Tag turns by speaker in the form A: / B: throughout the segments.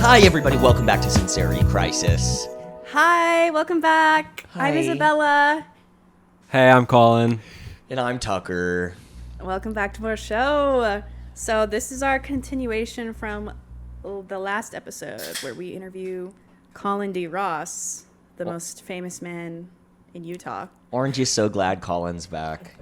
A: Hi, everybody. Welcome back to Sincerity Crisis.
B: Hi, welcome back.
A: Hi.
B: I'm Isabella.
C: Hey, I'm Colin.
A: And I'm Tucker.
B: Welcome back to our show. So this is our continuation from the last episode where we interview Colin D. Ross, the most famous man in Utah.
A: Aren't you so glad Colin's back?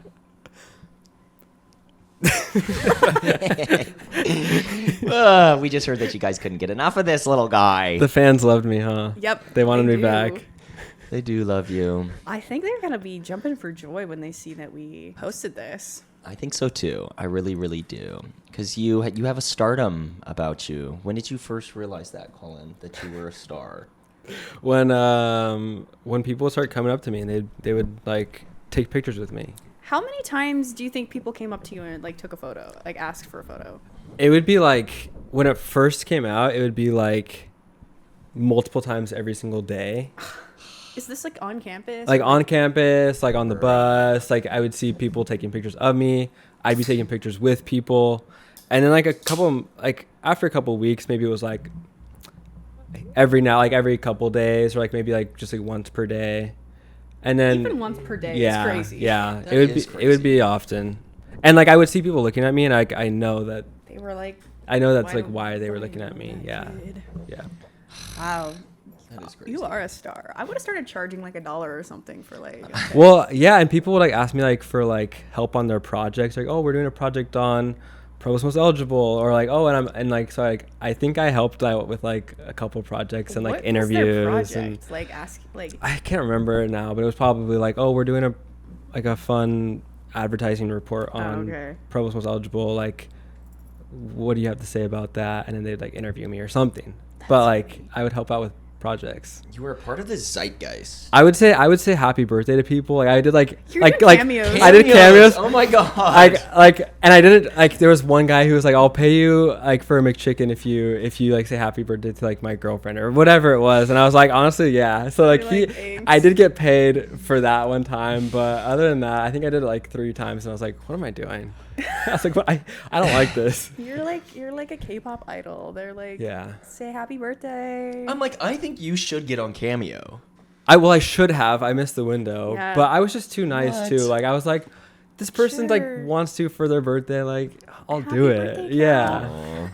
A: We just heard that you guys couldn't get enough of this little guy.
C: The fans loved me, huh?
B: Yep.
C: They wanted me
B: do.
C: back.
A: They do love you.
B: I think they're going to be jumping for joy when they see that we posted this.
A: I think so too. I really, really do. Because you have a stardom about you. When did you first realize that, Colin, that you were a star?
C: When people start coming up to me and they would like take pictures with me.
B: How many times do you think people came up to you and like took a photo, like asked for a photo?
C: It would be like when it first came out, it would be like multiple times every single day.
B: Is this like on campus?
C: Like on campus, like on the bus, like I would see people taking pictures of me. I'd be taking pictures with people. And then like after a couple of weeks, maybe it was like every couple of days, or like maybe like just like once per day. And then
B: even once per day is crazy.
C: Yeah,
A: That
C: it would be often. And like I would see people looking at me and I know that
B: They were like,
C: I know that's like why they were looking at me. Yeah.
B: kid?
C: Yeah.
B: Wow.
A: That is crazy.
B: You are a star. I would have started charging like $1 or something for like. Okay.
C: Well, yeah, and people would like ask me like for like help on their projects, like, oh, we're doing a project on Provo's Most Eligible, or like, oh, I think I helped out with like a couple projects and like
B: What was their
C: interviews and
B: project? Like ask like.
C: I can't remember it now, but it was probably like, oh, we're doing a fun advertising report on Provo's Most Eligible, like what do you have to say about that? And then they'd like interview me or something. But like I would help out with projects.
A: You were a part of the zeitgeist.
C: I would say happy birthday to people. Like I did like
B: cameos.
C: I did cameos.
A: Oh my god.
C: And I didn't like there was one guy who was like, I'll pay you like for a McChicken if you like say happy birthday to like my girlfriend or whatever it was. And I was like, honestly, yeah. So like I did get paid for that one time, but other than that, I think I did it like 3 times and I was like, what am I doing? I was like, I don't like this.
B: You're like a K-pop idol. They're like,
C: Yeah.
B: say happy birthday.
A: I'm like, I think you should get on Cameo.
C: I should have. I missed the window,
B: Yeah.
C: but I was just too nice
A: What?
C: too. Like I was like, this person like wants to for their birthday. Like I'll
B: Happy
C: do
B: birthday,
C: it. Yeah.
A: Aw.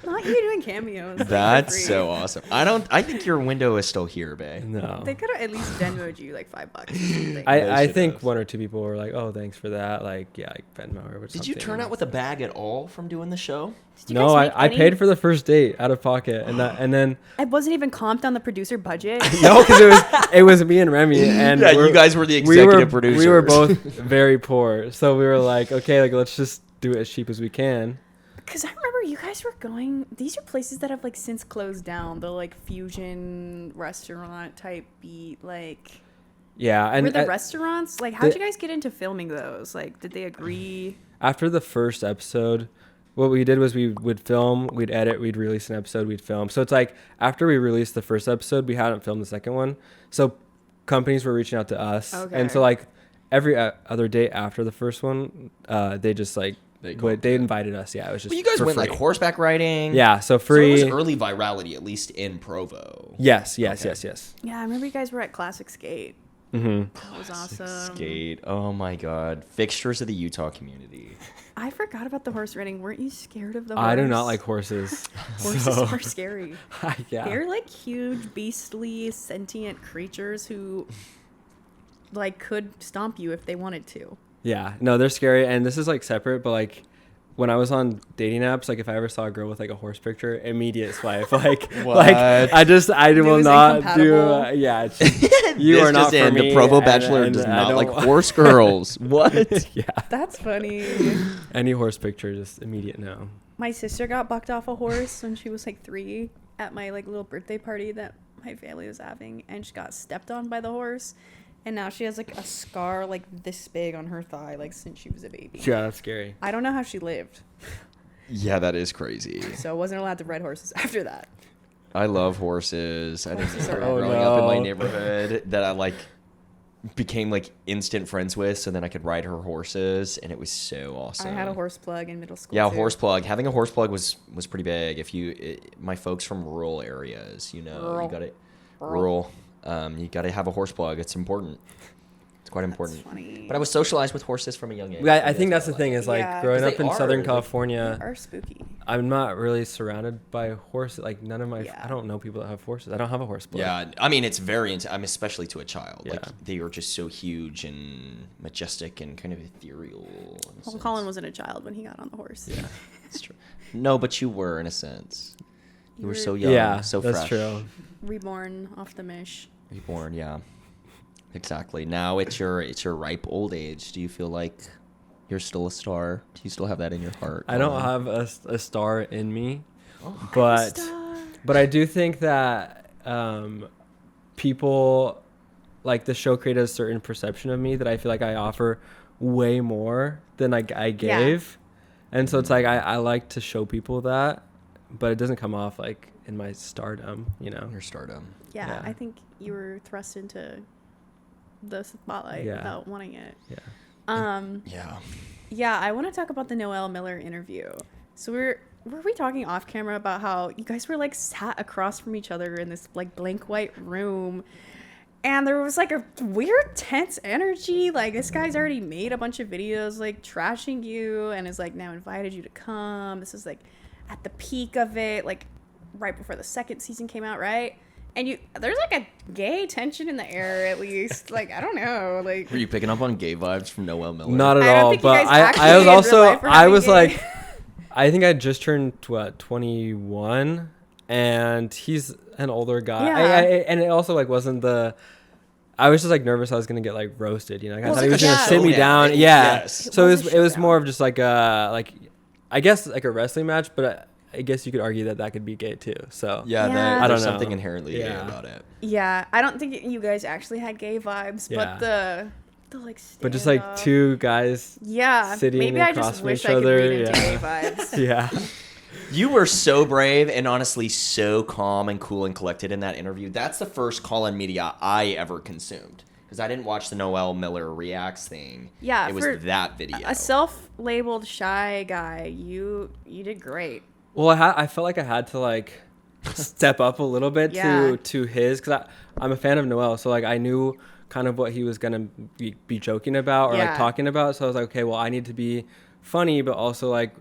B: Not you doing cameos. Like,
A: That's
B: for free.
A: so awesome. I think your window is still here, babe.
C: No.
B: They could have at least Venmo'd you like $5 or something.
C: I
A: should
C: think
A: have.
C: 1 or 2 people were like, oh, thanks for that. Like yeah, like Venmo or something.
A: Did you turn out with a bag at all from doing the show?
B: Did you
C: No,
B: guys make
C: I
B: any?
C: paid for the first date out of pocket, and then
B: I wasn't even comped on the producer budget.
C: no, because it was me and Remy, and
A: Yeah, you guys were the executive producers.
C: We were both very poor, so we were like, okay, like let's just do it as cheap as we can.
B: Because I remember you guys were going. These are places that have like since closed down. The like fusion restaurant type beat. Like,
C: Yeah, and
B: were the restaurants like? How'd you guys get into filming those? Like, did they agree?
C: after the first episode, what we did was we would film, we'd edit, we'd release an episode, we'd film. So it's like after we released the first episode, we hadn't filmed the second one. So companies were reaching out to us, and so like every other day after the first one, they just like. They invited us. Yeah, it was just.
A: Well, you guys went
C: free.
A: like horseback riding.
C: Yeah, so free.
A: So it was early virality, at least in Provo.
C: Yes.
B: Yeah, I remember you guys were at Classic Skate.
C: Mm-hmm.
B: That was awesome.
A: Skate. Oh my god. Fixtures of the Utah community.
B: I forgot about the horse riding. Weren't you scared of the horse?
C: I do not like horses.
B: Horses
C: so-
B: are scary.
C: Yeah.
B: They're like huge, beastly, sentient creatures who like could stomp you if they wanted to.
C: Yeah, no, they're scary, and this is like separate, but like when I was on dating apps, like if I ever saw a girl with like a horse picture, immediate swipe. Like,
A: What?
C: like I will
B: was
C: not do.
B: incompatible.
C: Yeah, you
A: This
C: are not
A: just
C: for
A: in.
C: me.
A: The Provo
C: and-
A: Bachelor
C: and
A: does
C: I
A: not
C: don't
A: like
C: wa-
A: horse girls. What?
C: Yeah,
B: That's funny.
C: any horse picture, just immediate no.
B: My sister got bucked off a horse when she was like 3 at my like little birthday party that my family was having, and she got stepped on by the horse, and now she has like a scar like this big on her thigh like since she was a baby.
C: Yeah, that's scary.
B: I don't know how she lived,
A: Yeah, that is crazy.
B: so I wasn't allowed to ride horses after that.
A: I love horses. I think
B: Horses are
A: growing
C: awesome.
A: up in my
C: no.
A: neighborhood that I like became like instant friends with, so then I could ride her horses, and it was so awesome.
B: I had a horse plug in middle school.
A: Yeah,
B: too.
A: horse plug. Having a horse plug was pretty big. My folks from rural areas, you gotta have a horse plug. It's important. It's quite important.
B: That's funny.
A: But I was socialized with horses from a young age.
C: I think that's the thing is like
B: Yeah,
C: growing
A: 'cause
C: up in
A: they
C: Southern
A: are,
C: California.
B: They are spooky.
C: I'm not really surrounded by horses. Like none of my,
B: Yeah.
C: I don't know people that have horses. I don't have a horse plug.
A: Yeah, I mean it's very. I'm especially to a child.
C: Yeah.
A: Like they are just so huge and majestic and kind of ethereal. in a
B: Well,
A: sense.
B: Colin wasn't a child when he got on the horse.
A: Yeah, it's true. No, but you were in a sense. You were
B: were-
A: so young.
C: Yeah,
A: so
C: that's
A: fresh.
C: true.
B: Reborn off the mish.
A: Reborn, yeah. Exactly. Now it's your ripe old age. Do you feel like you're still a star? Do you still have that in your heart?
C: I don't
A: Colin?
C: have a star in me,
A: Oh.
C: but I do think that people like the show created a certain perception of me that I feel like I offer way more than I gave, and so it's like I like to show people that, but it doesn't come off like in my stardom, you know.
A: Your stardom.
B: Yeah,
C: Yeah.
B: I think you were thrust into the spotlight
C: Yeah.
B: without wanting it.
C: Yeah.
A: Yeah.
B: Yeah, I want to talk about the Noelle Miller interview. So were we talking off camera about how you guys were like sat across from each other in this like blank white room, and there was like a weird tense energy. Like this guy's already made a bunch of videos like trashing you and is like now invited you to come. This is like at the peak of it, like right before the second season came out, right? And there's like a gay tension in the air at least. Like I don't know, like
A: Were you picking up on gay vibes from Noelle Miller?
C: Not at
B: I don't
C: all.
B: think you
C: But
B: guys
C: I
B: actually
C: was
B: in real
C: also
B: life are
C: I
B: having
C: was
B: gay-
C: like, I think I just turned 21, and he's an older guy.
B: Yeah.
C: And it also like wasn't the. I was just like nervous I was gonna get like roasted, you know. Like, I
B: Well,
C: thought he was
B: it's
C: gonna
B: like a
C: sit me
A: showdown.
C: down. Yeah.
A: Yes.
C: So
B: was a
C: it was
B: showdown.
C: more of just like a I guess like a wrestling match, but I guess you could argue that could be gay too. So
A: Yeah,
B: Yeah.
A: there's
B: I
C: don't
A: something
C: know.
A: inherently gay
C: Yeah.
A: about it.
B: yeah, I don't think you guys actually had gay vibes,
C: Yeah.
B: but the like
C: but just like
B: stand-up-
C: two guys.
B: yeah,
C: sitting
B: maybe I
C: across
B: just
C: from
B: wish
C: each
B: I could
C: other,
B: read into
C: yeah.
B: gay vibes.
C: Yeah.
A: You were so brave and honestly so calm and cool and collected in that interview. That's the first Colin media I ever consumed. Because I didn't watch the Noelle Miller Reacts thing.
B: Yeah,
A: It was
B: for
A: that video.
B: A self-labeled shy guy, you did great.
C: Well, I felt like I had to like step up a little bit
B: Yeah.
C: to his, because I'm a fan of Noel, so like I knew kind of what he was gonna be joking about or
B: Yeah.
C: like talking about. So I was like, okay, well, I need to be funny, but also like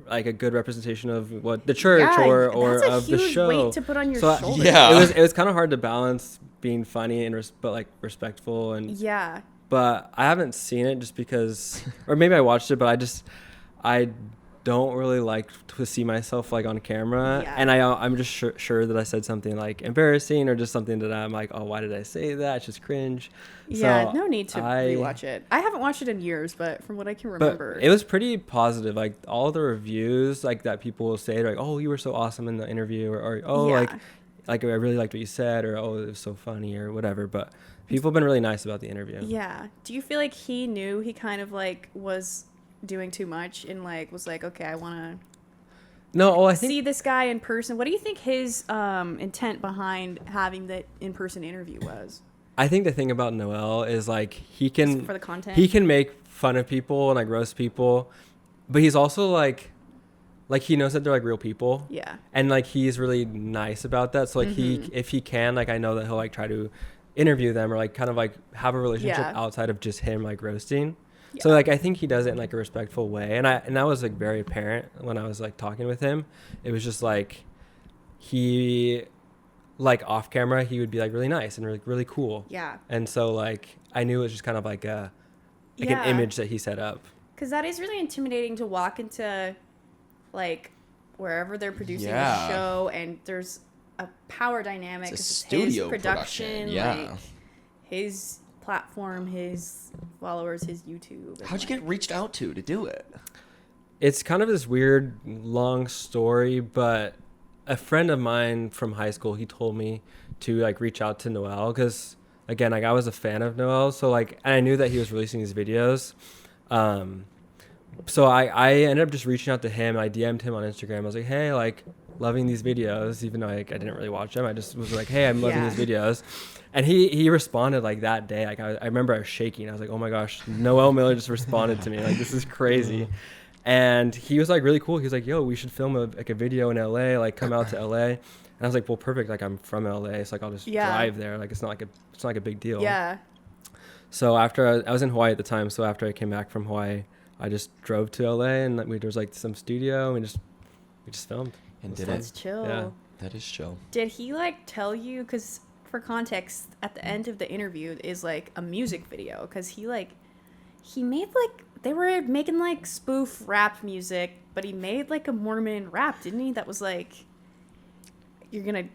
C: a good representation of what the church
B: Yeah,
C: or
B: that's a
C: of the
B: huge
C: show.
B: weight to put on your
C: So
B: shoulders.
A: Yeah.
C: it was kind of hard to balance being funny and but like respectful and.
B: Yeah.
C: But I haven't seen it just because, or maybe I watched it, but I don't really like to see myself like on camera,
B: Yeah.
C: and I'm just sure that I said something like embarrassing or just something that I'm like, oh, why did I say that? It's just cringe.
B: Yeah,
C: So
B: no need to rewatch it. I haven't watched it in years, but from what I can
C: But
B: remember,
C: it was pretty positive. Like all the reviews, like that people will say, like, "Oh, you were so awesome in the interview," or "Oh,
B: Yeah.
C: like I really liked what you said," or "Oh, it was so funny," or whatever. But people have been really nice about the interview.
B: yeah. Do you feel like he knew he kind of like was doing too much and like was like, okay, I want to
C: No, oh, I think
B: see this guy in person? What do you think his intent behind having the in-person interview was?
C: I think the thing about Noel is like he can
B: For the content?
C: he can make fun of people and like roast people, but he's also like he knows that they're like real people.
B: Yeah.
C: And like he's really nice about that. So like if he can, like I know that he'll like try to interview them or like kind of like have a relationship
B: Yeah.
C: outside of just him like roasting.
B: Yeah.
C: So like I think he does it in like a respectful way, and that was like very apparent when I was like talking with him. It was just like he like off camera he would be like really nice and really cool.
B: Yeah.
C: And so like I knew it was just kind of like an
B: Yeah.
C: image that he set up.
B: Because that is really intimidating to walk into, like, wherever they're producing
A: Yeah.
B: a show and there's a power dynamic.
A: It's a
B: 'cause
A: studio
B: his
A: production, yeah.
B: like, his platform, his followers, his YouTube. and,
A: How'd you
B: like-
A: get reached out to do it?
C: It's kind of this weird long story, but a friend of mine from high school, he told me to like reach out to Noel because again, like I was a fan of Noel, so like, and I knew that he was releasing these videos. So I ended up just reaching out to him. I DM'd him on Instagram. I was like, hey, like loving these videos, even though like I didn't really watch them. I just was like, hey, I'm loving these videos. And he responded like that day. Like I remember I was shaking. I was like, oh my gosh, Noel Miller just responded to me. Like, this is crazy. And he was like really cool. He was like, yo, we should film a video in LA, like come out to LA. And I was like, well, perfect. Like I'm from LA. So like I'll just drive there. Like it's not like a big deal.
B: Yeah.
C: So after I was in Hawaii at the time. So after I came back from Hawaii, I just drove to LA and there was like some studio and we just filmed.
A: And did
B: That's
A: it.
B: chill.
C: Yeah.
A: That is chill.
B: Did he like tell you, because for context, at the end of the interview is like a music video, because he made like, they were making like spoof rap music, but he made like a Mormon rap, didn't he? That was like, you're gonna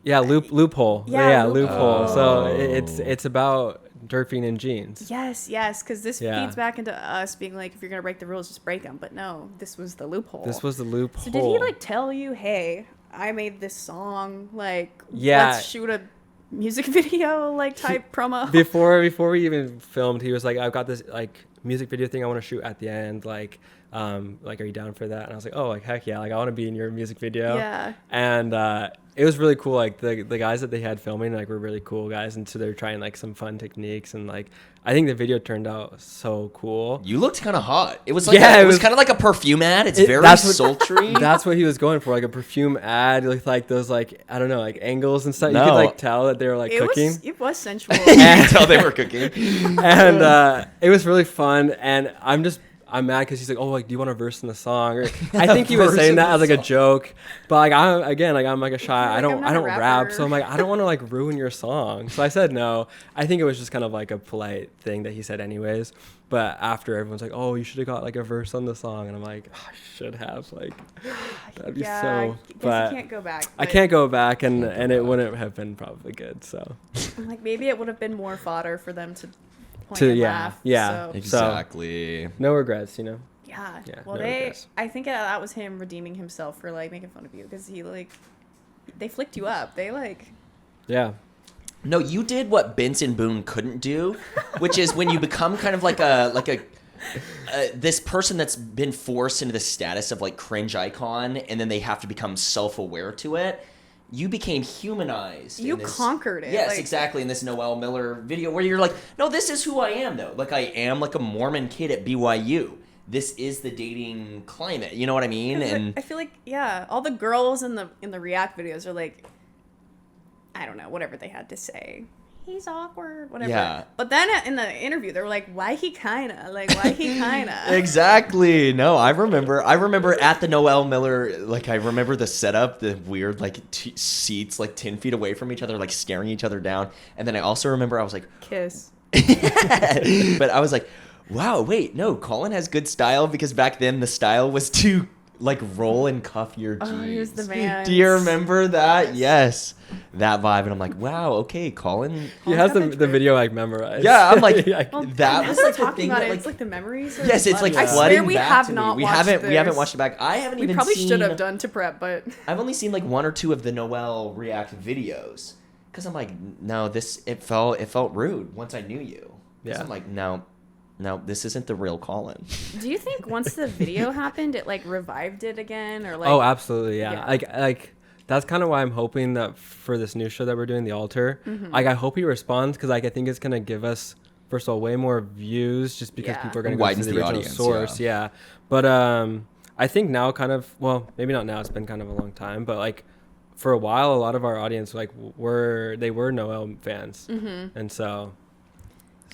C: loophole.
B: Yeah,
C: Loophole. So it's about derping in jeans.
B: Yes, because this feeds back into us being like, if you're gonna break the rules, just break them. But no, this was the loophole. So did he like tell you, hey, I made this song, like, let's shoot a music video like type promo?
C: Before we even filmed, he was like, I've got this like music video thing I want to shoot at the end, like are you down for that? And I was like, oh, like heck yeah, like I want to be in your music video.
B: Yeah.
C: And it was really cool. Like the guys that they had filming like were really cool guys, and so they're trying like some fun techniques, and like I think the video turned out so cool.
A: You looked kind of hot. It was like it was kind of like a perfume ad. It's very sultry.
C: That's what he was going for, like a perfume ad with like those like I don't know, like angles and stuff. You could like tell that they were like cooking.
B: It was sensual.
A: You could tell they were cooking.
C: And it was really fun, and I'm mad because he's like, oh, like, do you want a verse in the song? Or, I think he was saying that as like a joke, but like I'm like a shy. I don't rap, so I'm like, I don't want to like ruin your song. So I said no. I think it was just kind of like a polite thing that he said anyways. But after, everyone's like, oh, you should have got like a verse on the song, and I'm like, oh, I should have, like, that'd be so. But
B: you can't go back.
C: I can't go back, and it wouldn't have been probably good. So
B: I'm like, maybe it would have been more fodder for them to laugh.
C: So.
A: Exactly.
C: No regrets, you know.
B: Yeah. Well,
C: no regrets.
B: I think that was him redeeming himself for like making fun of you, because he like, they flicked you up. They like.
C: Yeah.
A: No, you did what Benson Boone couldn't do, which is when you become kind of like this person that's been forced into the status of like cringe icon, and then they have to become self-aware to it. You became humanized.
B: You conquered it.
A: Yes,
B: like,
A: exactly. In this Noel Miller video where you're like, no, this is who I am, though. Like, I am like a Mormon kid at BYU. This is the dating climate. You know what I mean? And
B: I feel like, all the girls in the React videos are like, I don't know, whatever they had to say. He's awkward, whatever.
A: Yeah.
B: But then in the interview, they were like, why he kinda?
A: Exactly. No, I remember at the Noel Miller, like, I remember the setup, the weird, like, seats, like, 10 feet away from each other, like, staring each other down. And then I also remember I was like...
B: Kiss.
A: But I was like, wow, wait, no, Colin has good style, because back then the style was to... like roll and cuff your jeans.
B: Oh, here's the man.
A: Do you remember that? Yes. That vibe. And I'm like, wow, okay, Colin.
C: He has the video like memorized.
A: Yeah, I'm like,
B: well,
A: that was like the thing
B: about
A: that,
B: it's like the memories.
A: Yes, it's like
B: I
A: flooding
B: swear we
A: back
B: have
A: to
B: not
A: me.
B: watched
A: We haven't watched it back. I haven't even
B: probably
A: seen.
B: Should have done to prep, but
A: I've only seen like one or two of the Noel React videos, because I'm like, no, it felt rude once I knew you. Yeah. I'm like, no, this isn't the real Colin.
B: Do you think once the video happened, it like revived it again, or like?
C: Oh, absolutely, yeah. Like that's kind of why I'm hoping that for this new show that we're doing, The Altar, like I hope he responds, because like I think it's gonna give us, first of all, way more views, just because people are gonna go to the original source. Yeah. But I think now, kind of, well, maybe not now. It's been kind of a long time, but like for a while, a lot of our audience like were Noel fans, and so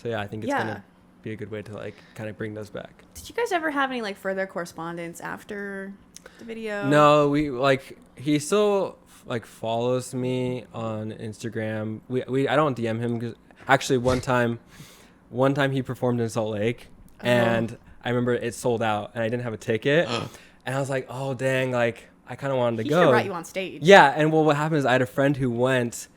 C: yeah, I think it's gonna be a good way to like kind of bring those back.
B: Did you guys ever have any like further correspondence after the video?
C: No, we like, he still like follows me on Instagram. We I don't DM him, because actually one time he performed in Salt Lake, and I remember it sold out and I didn't have a ticket, and I was like, oh dang, like I kind of wanted to go.
B: He should write you on stage.
C: Yeah, and well, what happened is I had a friend who went,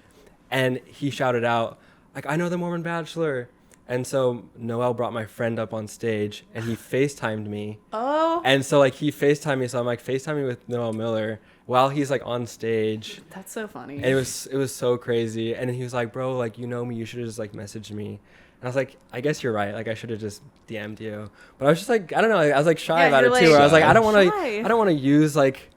C: and he shouted out like, I know the Mormon Bachelor. And so Noel brought my friend up on stage, and he FaceTimed me.
B: Oh.
C: And so like he FaceTimed me, so I'm like FaceTiming with Noel Miller while he's like on stage.
B: That's so funny.
C: And it was so crazy. And he was like, bro, like, you know me, you should have just like messaged me. And I was like, I guess you're right. Like I should have just DM'd you. But I was just like, I don't know. I was like shy about it too. Where I was like, I don't want to use like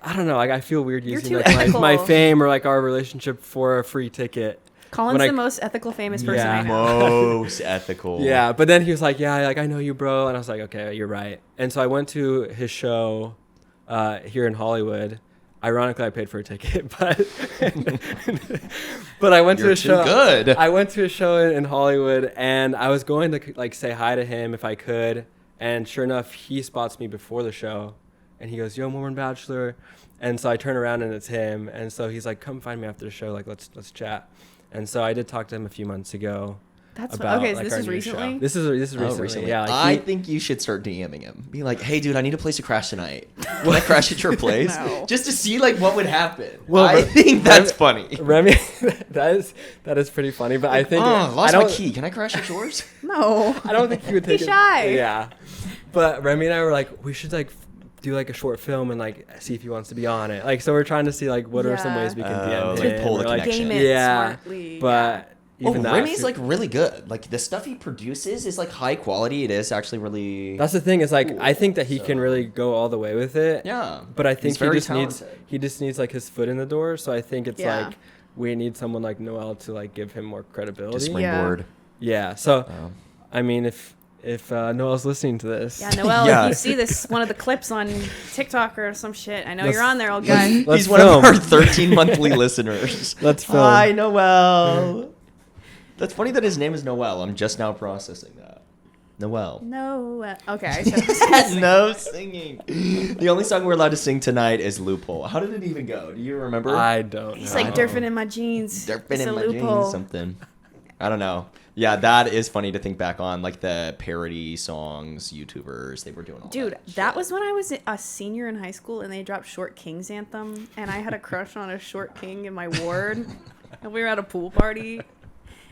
C: I don't know. Like I feel weird using
B: too
C: like
B: ethical.
C: my fame or like our relationship for a free ticket.
B: Colin's the most ethical, famous person I know.
A: Most ethical.
C: Yeah, but then he was like, "Yeah, like I know you, bro," and I was like, "Okay, you're right." And so I went to his show here in Hollywood. Ironically, I paid for a ticket, but I went to a show.
A: Good.
C: I went to a show in Hollywood, and I was going to like say hi to him if I could. And sure enough, he spots me before the show, and he goes, "Yo, Mormon Bachelor," and so I turn around and it's him. And so he's like, "Come find me after the show. Like let's chat." And so I did talk to him a few months ago.
B: That's
C: about,
B: okay. So
C: like,
B: this
C: our
B: is
C: new
B: recently.
C: show. This is recently. Yeah, like
A: I think you should start DMing him. Be like, "Hey, dude, I need a place to crash tonight. Can I crash at your place?"
B: No.
A: Just to see like what would happen.
C: Well,
A: I think that's funny.
C: Remy, that is pretty funny. But I think
A: Lost my key. Can I crash at yours?
B: No.
C: I don't think he would take
B: Be
C: it.
B: shy.
C: Yeah, but Remy and I were like, we should like do like a short film and like see if he wants to be on it. Like, so we're trying to see like what are some
B: Yeah.
C: ways we can
A: Oh,
C: DM
A: like
C: him.
A: pull
C: or,
A: the
C: like,
A: connection.
B: Game it
C: Yeah,
B: smartly.
C: but even that,
A: Remy's like really good. Like the stuff he produces is like high quality. It is actually really.
C: that's the thing. Is like
A: cool.
C: I think that he
A: So-
C: can really go all the way with it.
A: Yeah.
C: But I think
A: He's very
C: he just
A: talented.
C: needs like his foot in the door. So I think it's
B: Yeah.
C: like we need someone like Noel to like give him more credibility.
A: To springboard.
C: Yeah. So
A: Oh.
C: I mean, if Noel's listening to this,
B: Yeah, Noel,
A: Yeah.
B: if you see this, one of the clips on TikTok or some shit, I know
C: Let's-
B: you're on there, old guy.
C: let's
A: He's one
C: film.
A: of our 13 monthly listeners.
C: Let's film.
A: Hi, Noel. That's funny that his name is Noel. I'm just now processing that. Noel.
B: No. Okay. I said
A: No singing. The only song we're allowed to sing tonight is Loophole. How did it even go? Do you remember?
C: I don't know.
B: He's like derping in my jeans.
A: Derping
B: It's
A: in
B: a
A: my
B: loophole.
A: jeans, something. I don't know. Yeah, that is funny to think back on, like the parody songs, YouTubers, they were doing all
B: Dude,
A: that.
B: that
A: shit.
B: was when I was a senior in high school and they dropped Short King's anthem and I had a crush on a Short King in my ward and we were at a pool party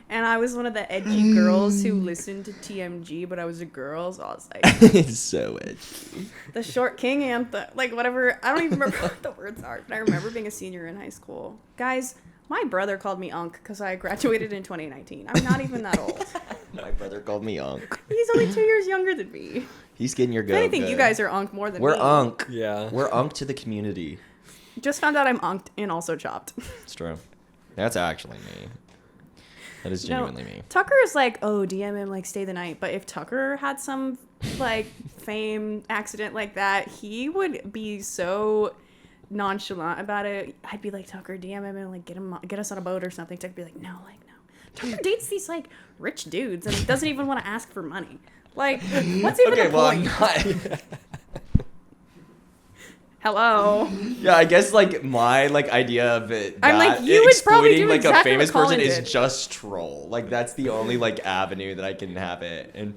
B: and I was one of the edgy girls who listened to TMG but I was a girl so I was like
A: It's so edgy.
B: the Short King anthem like whatever I don't even remember what the words are but I remember being a senior in high school. Guys, my brother called me Unc because I graduated in 2019. I'm not even that old.
A: My brother called me Unc.
B: He's only 2 years younger than me.
A: He's getting your
B: If
A: go.
B: anything, you
A: good.
B: guys are Unc more than
A: We're
B: me.
A: Unc.
C: Yeah.
A: We're Unc to the community.
B: Just found out I'm unced and also chopped.
A: It's true. That's actually me. That is genuinely me.
B: Tucker is like, oh, DM him, like, stay the night. But if Tucker had some, like, fame accident like that, he would be so nonchalant about it. I'd be like, Tucker, DM him and, like, get us on a boat or something. Tucker'd be like, no. Tucker dates these, like, rich dudes and he doesn't even want to ask for money. Like, what's even the
A: I'm
B: point?
A: not.
B: Hello.
A: Yeah, I guess like my like idea of it.
B: I'm like,
A: that
B: you would probably
A: exploiting
B: do
A: like
B: exactly
A: a famous
B: what Colin
A: person is
B: did.
A: just troll. Like that's the only like avenue that I can have it and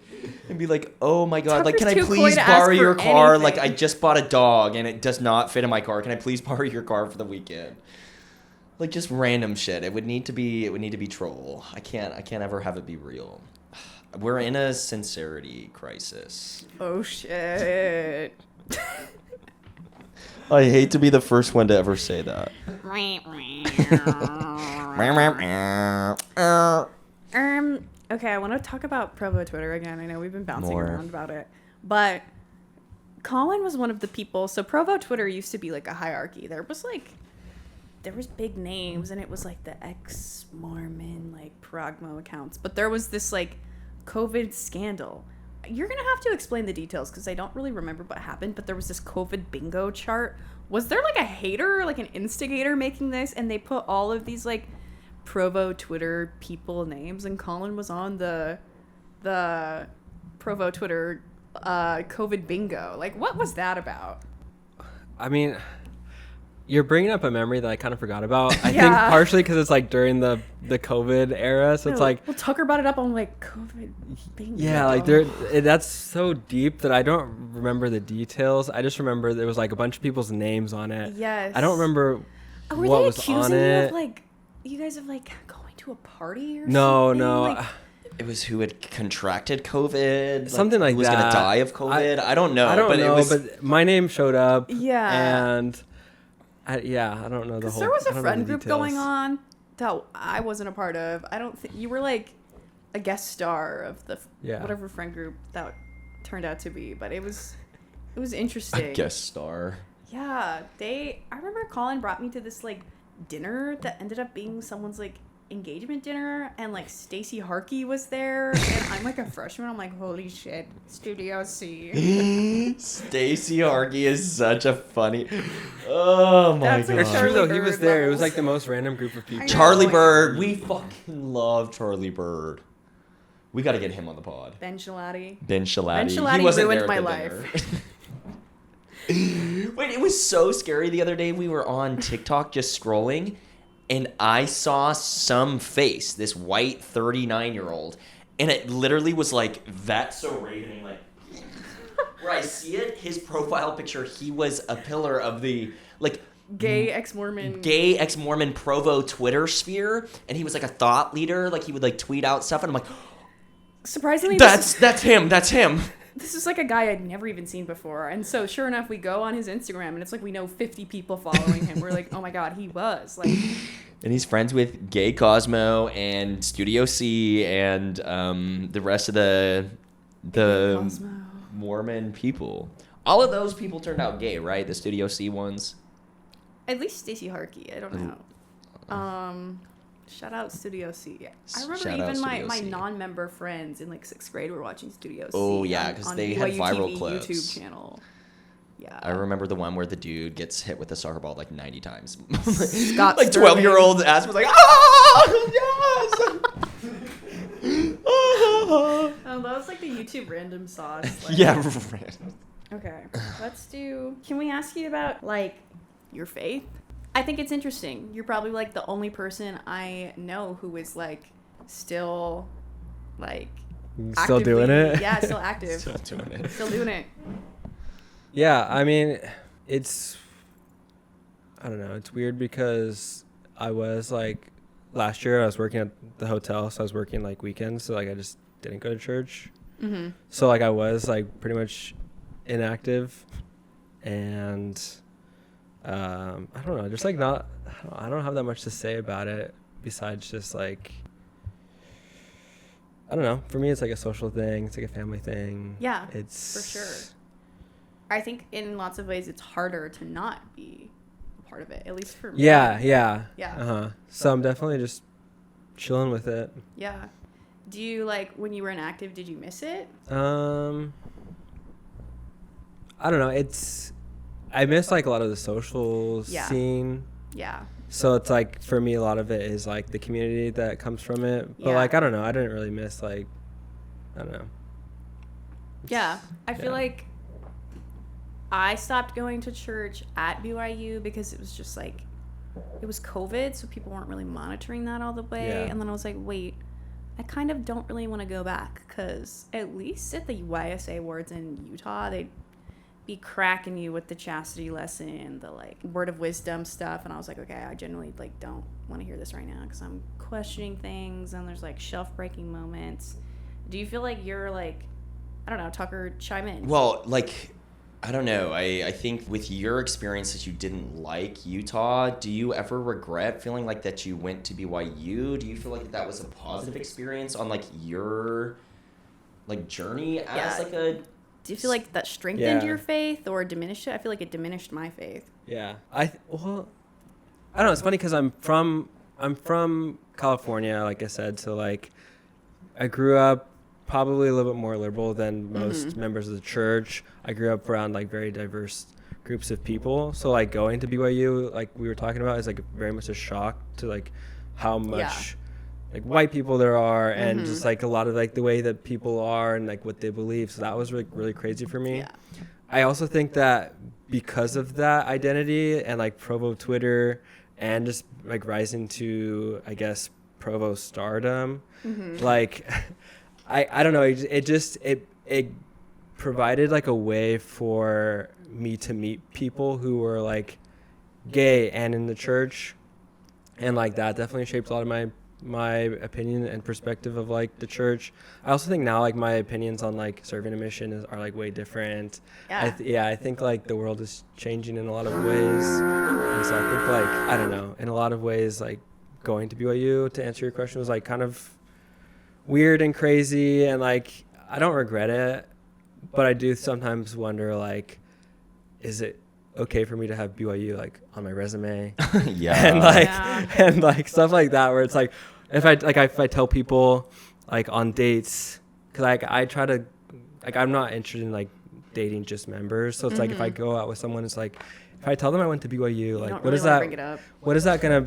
A: be like, oh my god, like
B: Tucker's
A: can I
B: too coy
A: please
B: to ask
A: borrow
B: for
A: your car? Like I
B: anything.
A: just bought a dog and it does not fit in my car. Can I please borrow your car for the weekend? Like just random shit. It would need to be troll. I can't ever have it be real. We're in a sincerity crisis.
B: Oh, shit.
A: I hate to be the first one to ever say that.
B: Okay, I want to talk about Provo Twitter again. I know we've been bouncing
A: More.
B: around about it, but Colin was one of the people. So Provo Twitter used to be like a hierarchy. There was big names, and it was like the ex-Mormon, like Progmo accounts. But there was this like COVID scandal. You're gonna have to explain the details because I don't really remember what happened. But there was this COVID bingo chart. Was there like a hater, like an instigator making this, and they put all of these like Provo Twitter people names, and Colin was on the Provo Twitter COVID bingo. Like, what was that about?
C: I mean, you're bringing up a memory that I kind of forgot about. I think
B: Yeah.
C: partially because it's like during the COVID era, so it's like,
B: well, Tucker brought it up on like COVID bingo.
C: yeah, like that's so deep that I don't remember the details. I just remember there was like a bunch of people's names on it.
B: Yes.
C: I don't remember
B: Were
C: what
B: they
C: was
B: accusing
C: on
B: you
C: it.
B: of like you guys of like going to a party or
C: No,
B: something?
C: no.
B: Like,
A: It was who had contracted COVID,
C: Something like
A: who was
C: that.
A: gonna die of COVID. I don't know.
C: I don't
A: but
C: know,
A: it was,
C: but my name showed up.
B: Yeah.
C: And I don't know the
B: because
C: whole.
B: there was
C: I
B: a
C: don't know
B: friend
C: the
B: group
C: details.
B: going on that I wasn't a part of. I don't think you were like a guest star of the
C: Yeah.
B: whatever friend group that turned out to be, but it was interesting.
A: a guest star.
B: Yeah, I remember Colin brought me to this like dinner that ended up being someone's like engagement dinner, and like Stacey Harkey was there, and I'm like a freshman. I'm like, holy shit, Studio C.
A: Stacey Harkey is such a funny. Oh my
B: That's
A: god!
B: like
C: It's true though. He was
B: Bird
C: there. It was
B: levels.
C: like the most random group of people.
B: I know.
A: Charlie Bird, we fucking love Charlie Bird. We got to get him on the pod.
B: Ben Shalati.
A: Ben Shalati.
B: Ben
A: He
B: Shalati
A: wasn't
B: ruined
A: there
B: my
A: at the dinner. Wait, it was so scary the other day. We were on TikTok just scrolling, and I saw some face, this white 39-year-old, and it literally was like, that's so Ravening, like, where I see it, his profile picture, he was a pillar of the, like,
B: Gay ex-Mormon
A: Provo Twitter sphere, and he was like a thought leader, like he would like tweet out stuff, and I'm like,
B: Surprisingly,
A: that's him.
B: this is like a guy I'd never even seen before. And so sure enough, we go on his Instagram, and it's like we know 50 people following him. We're like, oh my god, he was like.
A: And he's friends with Gay Cosmo and Studio C and the rest of the
B: Cosmo.
A: Mormon people. All of those people turned out gay, right? The Studio C ones.
B: At least Stacey Harkey. I don't know. Shout out Studio C. I remember
A: Shout out
B: even my
A: Studio C.
B: non-member friends in like 6th grade were watching Studio C.
A: Oh, yeah, 'cause
B: on
A: they had
B: BYU
A: viral
B: TV
A: clips.
B: YouTube channel. Yeah.
A: I remember the one where the dude gets hit with a soccer ball like 90 times.
B: Scott
A: like
B: Sterling.
A: 12-year-old ass was like, ah, yes.
B: Oh, that was like the YouTube random sauce. Like,
A: Yeah.
B: Okay. Let's do. Can we ask you about like your faith? I think it's interesting. You're probably like the only person I know who is like still like
C: Still doing
B: actively-
C: it?
B: Yeah, still active.
A: Still doing it.
B: Still doing it.
C: Yeah, I mean, I don't know. It's weird because I was like, last year I was working at the hotel, so I was working like weekends, so like I just didn't go to church.
B: Mm-hmm.
C: So like I was like pretty much inactive, and I don't know, just like I don't have that much to say about it besides just like, I don't know. For me, it's like a social thing. It's like a family thing.
B: Yeah,
C: it's
B: for sure. I think in lots of ways it's harder to not be a part of it, at least for me.
C: Yeah.
B: Yeah.
C: So I'm definitely just chilling with it.
B: Yeah. Do you like when you were inactive? Did you miss it?
C: I don't know. I miss like a lot of the social scene.
B: Yeah.
C: So it's like for me, a lot of it is like the community that comes from it. But
B: Yeah.
C: like I don't know. I didn't really miss like, I don't know.
B: Yeah. I feel like I stopped going to church at BYU because it was just like, it was COVID, so people weren't really monitoring that all the way.
C: Yeah.
B: And then I was like, wait, I kind of don't really want to go back because at least at the YSA wards in Utah, they'd be cracking you with the chastity lesson, the like word of wisdom stuff. And I was like, okay, I genuinely like don't want to hear this right now because I'm questioning things and there's like shelf breaking moments. Do you feel like you're like, I don't know, Tucker, chime in.
A: Well, like, I don't know. I think with your experience that you didn't like Utah, do you ever regret feeling like that you went to BYU? Do you feel like that was a positive experience on like your like journey as like a...
B: Do you feel like that strengthened
C: Yeah.
B: your faith or diminished it? I feel like it diminished my faith.
C: Yeah. I don't know. It's funny because I'm from California, like I said. So like I grew up probably a little bit more liberal than most members of the church. I grew up around like very diverse groups of people. So like going to BYU, like we were talking about, is like very much a shock to like how much like white people there are and just like a lot of like the way that people are and like what they believe. So that was really, really crazy for me.
B: Yeah.
C: I also think that because of that identity and like Provo Twitter and just like rising to, I guess, Provo stardom, like I don't know, it provided like a way for me to meet people who were like gay and in the church, and like that definitely shaped a lot of my opinion and perspective of like the church. I also think now like my opinions on like serving a mission are like way different. I think like the world is changing in a lot of ways, and so I think like, I don't know, in a lot of ways like going to BYU, to answer your question, was like kind of weird and crazy, and like I don't regret it, but I do sometimes wonder like, is it okay for me to have BYU like on my resume.
A: Yeah.
C: And like
B: Yeah.
C: and like stuff like that, where it's like if I tell people like on dates, because like I try to, like, I'm not interested in like dating just members, so it's like if I go out with someone, it's like if I tell them I went to BYU, like
B: don't
C: what
B: really
C: is
B: wanna
C: that,
B: bring it up.
C: what is that gonna,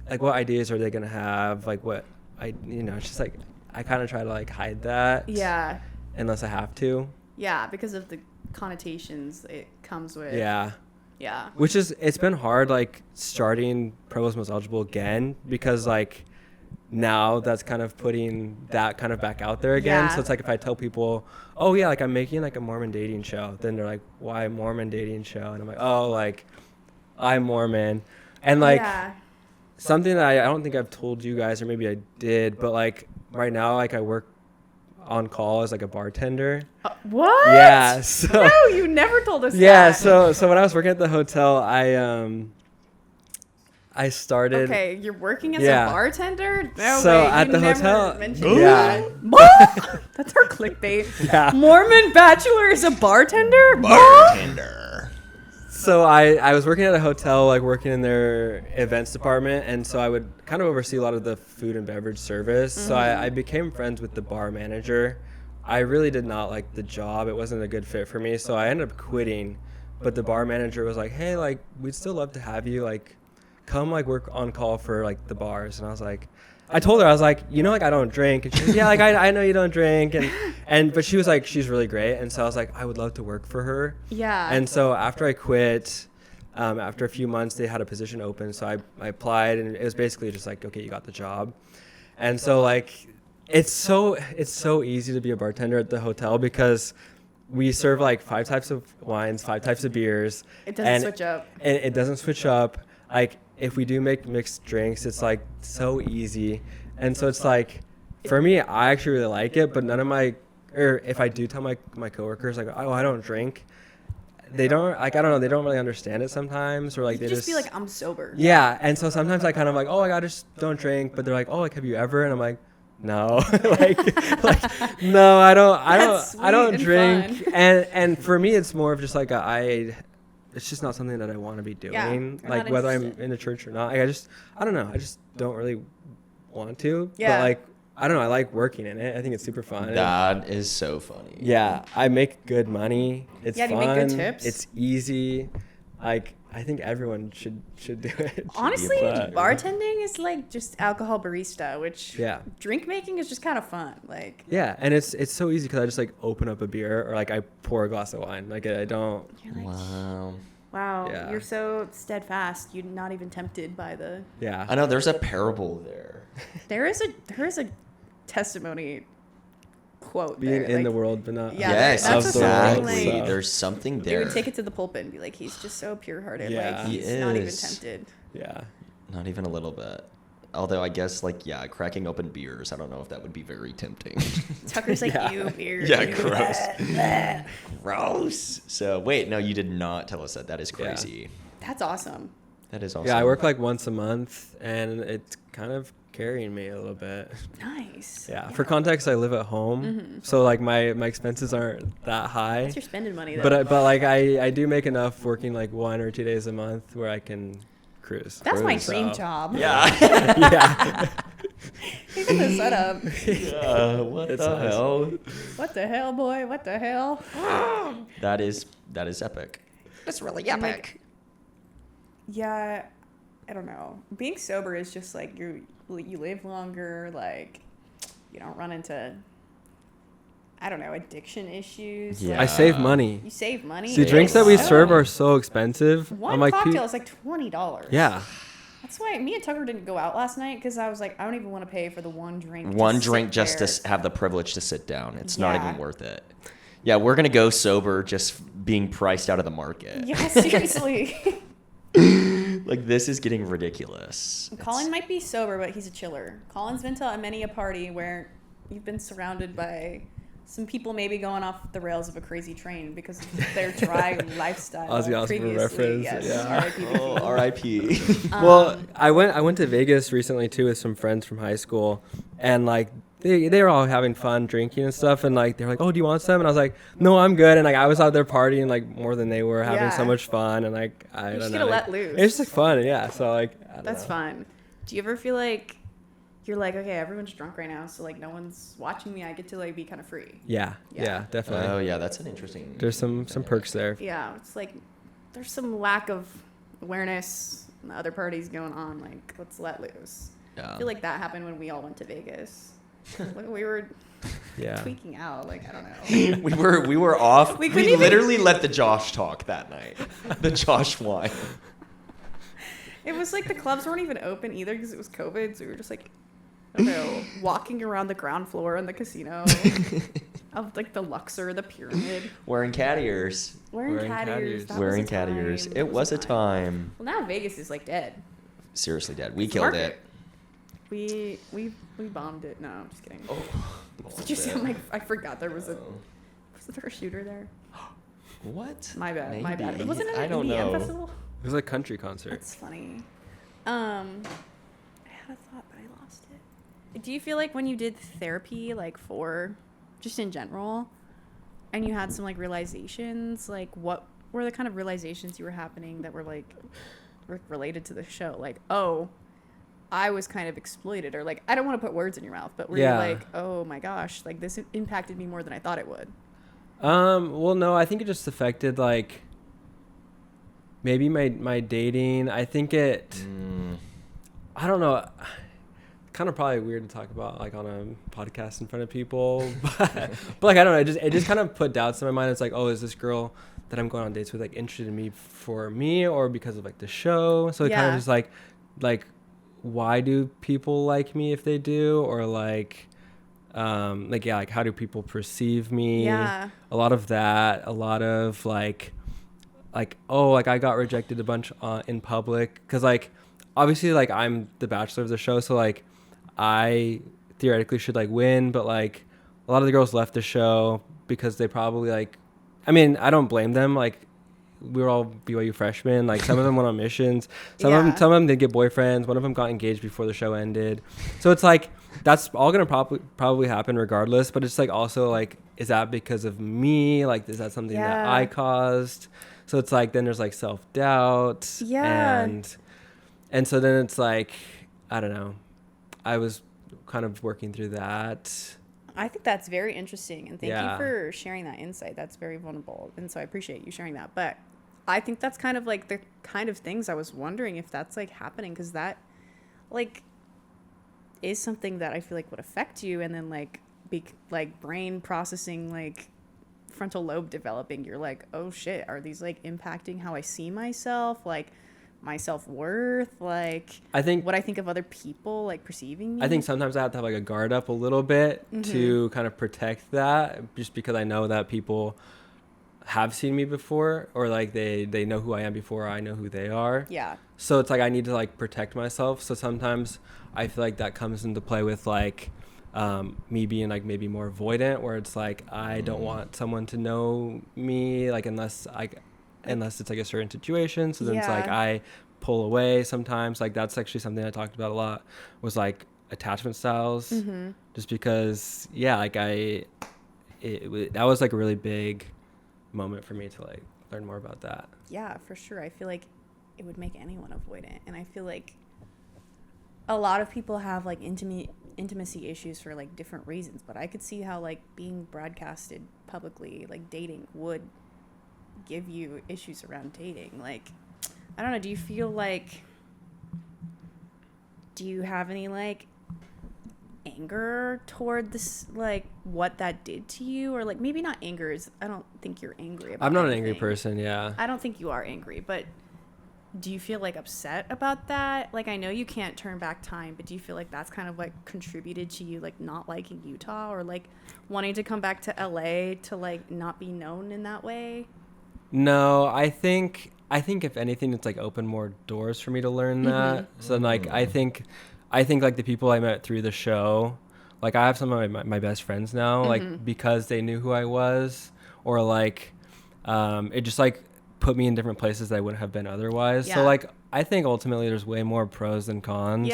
C: like, what ideas are they gonna have, like what it's just like I kind of try to like hide that,
B: Yeah.
C: unless I have to.
B: Yeah, because of the connotations it comes with.
C: Yeah.
B: Yeah.
C: Which is, it's been hard, like, starting Provo's Most Eligible again, because, like, now that's kind of putting that kind of back out there again.
B: Yeah.
C: So it's like if I tell people, oh, yeah, like, I'm making, like, a Mormon dating show, then they're like, why Mormon dating show? And I'm like, oh, like, I'm Mormon. And, like,
B: yeah.
C: something that I don't think I've told you guys, or maybe I did, but, like, right now, like, I work on call as, like, a bartender.
B: What?
C: Yeah, so...
B: No, you never told us
C: Yeah,
B: that.
C: so when I was working at the hotel, I started.
B: Okay, you're working as
C: Yeah.
B: a bartender? No
C: So
B: way.
C: at
B: you
C: the
B: never
C: hotel-
B: mentioned
C: Yeah.
B: that. What? That's our clickbait.
C: Yeah.
B: Mormon bachelor is a bartender?
A: Bartender.
C: So I was working at a hotel, like working in their events department, and so I would kind of oversee a lot of the food and beverage service. So I became friends with the bar manager. I really did not like the job. It wasn't a good fit for me, so I ended up quitting. But the bar manager was like, hey, like, we'd still love to have you, like, come, like, work on call for, like, the bars. And I was like, I told her, I was like, you know, like, I don't drink. And she was, yeah, like, I know you don't drink. But she was like, she's really great. And so I was like, I would love to work for her.
B: Yeah.
C: And so after I quit, after a few months, they had a position open. So I applied, and it was basically just like, okay, you got the job. And so, like, it's so easy to be a bartender at the hotel, because we serve like 5 types of wines, 5 types of beers.
B: It doesn't switch up.
C: And it doesn't switch up. Like, if we do make mixed drinks, it's like so easy. And so it's like, for me, I actually really like it, but none of or if I do tell my coworkers, like, oh, I don't drink, they don't, like, I don't know, they don't really understand it sometimes, or like
B: You
C: they
B: just be like, I'm sober.
C: yeah. And so sometimes I kind of like, oh, like, I just don't drink, but they're like, oh, like, have you ever? And I'm like, no. like no, I
B: That's
C: don't
B: sweet
C: drink.
B: fun.
C: And for me, it's more of just like it's just not something that I want to be doing.
B: Yeah, you're
C: like,
B: not
C: whether I'm
B: interested.
C: in the church or not. Like, I don't know. I just don't really want to.
B: Yeah.
C: But like, I don't know. I like working in it. I think it's super fun.
A: That is so funny.
C: Yeah, I make good money. It's
B: Yeah, do you
C: fun.
B: make good tips?
C: It's easy. Like, I think everyone should do it.
B: Honestly,
C: But-
B: bartending is like just alcohol barista, which
C: Yeah.
B: drink making is just kind of fun. Like,
C: Yeah, and it's so easy because I just like open up a beer, or like I pour a glass of wine. Like, I don't.
B: you're like,
A: Wow.
B: wow,
C: Yeah.
B: you're so steadfast. You're not even tempted by the.
C: Yeah.
A: I know there's a parable there.
B: There is a testimony quote
C: Being
B: there.
C: in the
B: like,
C: world, but not.
B: Yeah,
A: Yes,
B: that's
C: of the world,
A: exactly.
B: like-
C: so.
A: There's something
B: They
A: there.
B: would take it to the pulpit and be like, he's just so pure-hearted.
C: Yeah.
B: Like,
A: He
B: he's not even
A: is.
B: tempted.
C: Yeah.
A: Not even a little bit. Although I guess, like, yeah, cracking open beers, I don't know if that would be very tempting.
B: Tucker's like,
C: Yeah.
B: you weird.
A: Yeah,
B: you
A: gross. Gross. So, wait, no, you did not tell us that. That is
C: Yeah.
A: crazy.
B: That's awesome.
A: That is awesome.
C: Yeah, I work like once a month, and it's kind of carrying me a little bit.
B: Nice.
C: Yeah. For context, I live at home, so like my expenses aren't that high.
B: That's your spending money, though.
C: But like I do make enough working like 1 or 2 days a month where I can cruise.
B: That's my
C: So-
B: dream job.
A: Yeah.
C: Yeah.
B: Even the setup.
A: What
C: It's
A: the
C: nice.
A: hell?
B: What the hell, boy? What the hell?
A: That is epic. That's really epic.
B: Like, yeah, I don't know. Being sober is just like you live longer. Like, you don't run into, I don't know, addiction issues.
A: Yeah.
C: I save money.
B: You save money.
C: The drinks that we
B: So-
C: serve are so expensive.
B: One
C: I'm like,
B: cocktail is like $20.
C: yeah.
B: That's why me and Tucker didn't go out last night, because I was like, I don't even want to pay for the one drink. to
A: One
B: sit
A: drink just
B: there.
A: to have the privilege to sit down. It's not
B: Yeah.
A: even worth it. Yeah, we're gonna go sober just being priced out of the market.
B: Yeah, seriously.
A: Like, this is getting ridiculous.
B: Colin might be sober, but he's a chiller. Colin's been to many a party where you've been surrounded by some people maybe going off the rails of a crazy train because of their dry lifestyle.
C: Ozzy Osbourne
B: previously.
C: reference,
B: Yes,
C: yeah.
B: R.I.P.
A: Oh, R.I.P.
C: Well, I went to Vegas recently too with some friends from high school, and like they were all having fun drinking and stuff, and like they're like, oh, do you want some? And I was like, no, I'm good. And like I was out there partying like more than they were, having so much fun, and like I don't know,
B: gonna let loose.
C: It's just like fun, yeah. So like
B: that's fun. Do you ever feel like you're like, okay, everyone's drunk right now, so like no one's watching me, I get to like be kind of free?
C: Yeah, definitely.
A: Oh yeah, that's an interesting.
C: There's some perks there.
B: Yeah, it's like there's some lack of awareness in the other parties going on. Like, let's let loose.
A: Yeah.
B: I feel like that happened when we all went to Vegas. Like, we were tweaking out. Like, I don't know.
A: we were off.
B: We
A: literally let the Josh talk that night. The Josh wine.
B: It was like the clubs weren't even open either because it was COVID. So we were just like, I don't know, walking around the ground floor in the casino of like the Luxor, the Pyramid.
A: Wearing cat ears.
B: Wearing cat ears.
A: Wearing cat ears. It was a time.
B: Well, now Vegas is like dead.
A: Seriously dead. We killed it.
B: We bombed it. No, I'm just kidding.
A: Oh,
B: Did you sound like I forgot there was a shooter there?
A: What?
B: My bad.
A: Maybe.
B: My bad. Wasn't it
A: I
B: an
A: don't
B: EDM
A: know.
B: festival?
C: It was a country concert.
B: That's funny. I had a thought, but I lost it. Do you feel like when you did therapy, like for just in general, and you had some like realizations, like what were the kind of realizations you were happening that were like related to the show? Like, oh, I was kind of exploited, or like, I don't want to put words in your mouth, but were you like, oh my gosh, like this impacted me more than I thought it would?
C: Well, no, I think it just affected like maybe my dating. I think it, I don't know, kind of probably weird to talk about like on a podcast in front of people, but like, I don't know, it just kind of put doubts in my mind. It's like, oh, is this girl that I'm going on dates with like interested in me for me or because of like the show? So it kind of just like why do people like me if they do, or like how do people perceive me? A lot of that, a lot of like oh, like I got rejected a bunch in public because like obviously like I'm the bachelor of the show, so like I theoretically should like win, but like a lot of the girls left the show because they probably like, I mean, I don't blame them, like we were all BYU freshmen. Like some of them went on missions. Some of them did get boyfriends. One of them got engaged before the show ended. So it's like that's all gonna probably happen regardless. But it's like also like, is that because of me? Like, is that something that I caused? So it's like then there's like self-doubt. And so then it's like, I don't know. I was kind of working through that.
B: I think that's very interesting, and thank you for sharing that insight. That's very vulnerable, and so I appreciate you sharing that. But I think that's kind of like the kind of things I was wondering if that's like happening, because that like is something that I feel like would affect you, and then like like brain processing, like frontal lobe developing. You're like, oh shit, are these like impacting how I see myself, like my self-worth, like
C: I think
B: what I think of other people like perceiving me?
C: I think sometimes I have to have like a guard up a little bit to kind of protect that, just because I know that people have seen me before, or like they know who I am before I know who they are. So it's like I need to like protect myself. So sometimes I feel like that comes into play with like me being like maybe more avoidant, where it's like I don't want someone to know me, like unless it's like a certain situation. So then it's like I pull away sometimes. Like that's actually something I talked about a lot, was like attachment styles. Just because like that was like a really big moment for me to like learn more about that.
B: Yeah, for sure. I feel like it would make anyone avoidant, and I feel like a lot of people have like intimacy issues for like different reasons, but I could see how like being broadcasted publicly, like dating, would give you issues around dating. Like, I don't know, do you feel like, do you have any like anger toward this, like what that did to you? Or like maybe not anger, is I don't think you're angry about
C: I'm not
B: anything.
C: an angry person.
B: I don't think you are angry, but do you feel like upset about that? Like, I know you can't turn back time, but do you feel like that's kind of like contributed to you like not liking Utah, or like wanting to come back to LA to like not be known in that way?
C: No, I think if anything, it's like opened more doors for me to learn that. So like I think like the people I met through the show, like I have some of my best friends now, like because they knew who I was, or like it just like put me in different places that I wouldn't have been otherwise. So like I think ultimately there's way more pros than cons.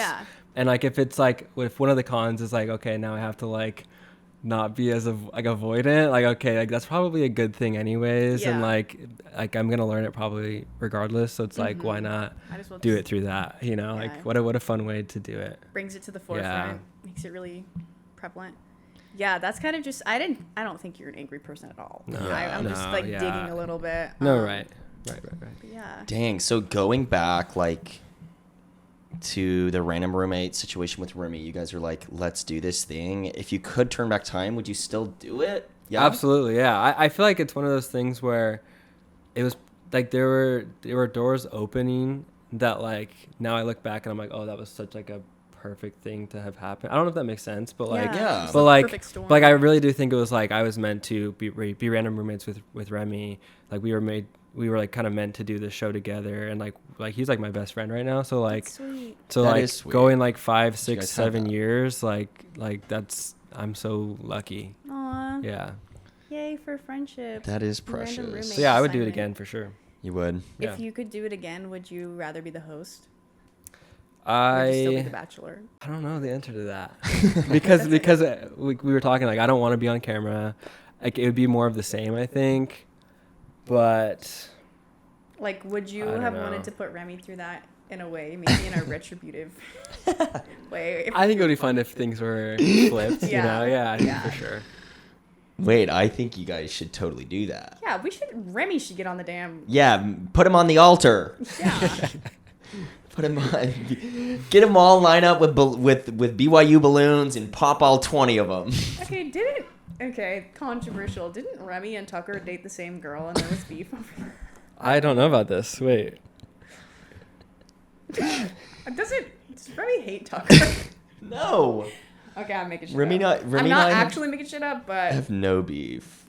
C: And like if it's like if one of the cons is like, okay, now I have to like not be as like avoidant, like okay, like that's probably a good thing anyways, and like I'm gonna learn it probably regardless, so it's like why not do it through that, you know? Like what a fun way to do it.
B: Brings it to the forefront, makes it really prevalent. Yeah, that's kind of just I don't think you're an angry person at all.
C: No,
B: I'm just like digging a little bit.
C: Right.
B: Yeah.
A: Dang. So going back like to the random roommate situation with Remy, you guys are like, let's do this thing. If you could turn back time, would you still do it? Yeah,
C: absolutely. Yeah, I feel like it's one of those things where it was like there were doors opening that like now I look back and I'm like, oh, that was such like a perfect thing to have happened. I don't know if that makes sense, but like but like I really do think it was like I was meant to be random roommates with Remy. Like we were like kind of meant to do this show together, and like he's like my best friend right now, so like so that like going like 5, 6, 7 years, like that's I'm so lucky.
B: Aww.
C: Yeah.
B: Yay for friendship.
A: That is precious.
C: So yeah, I would do it again for sure.
A: You would?
B: If you could do it again, would you rather be the host?
C: Or
B: would you still be the Bachelor?
C: I don't know the answer to that. because we were talking like I don't want to be on camera. Like it would be more of the same, I think. But
B: like would you have wanted to put Remy through that in a way, maybe in a retributive way?
C: I think it would be fun if things were flipped, you know? Yeah, for sure.
A: Wait, I think you guys should totally do that.
B: Yeah, Remy should get on the damn...
A: Yeah, put him on the altar.
B: Yeah.
A: Put him on... Get them all lined up with BYU balloons and pop all 20 of them.
B: Okay, controversial. Didn't Remy and Tucker date the same girl and there was beef over that?
C: I don't know about this. Wait.
B: Does Remy hate Tucker?
A: No.
B: Okay, I'm making shit
A: up.
B: I'm not actually making shit up, but...
A: I have no beef.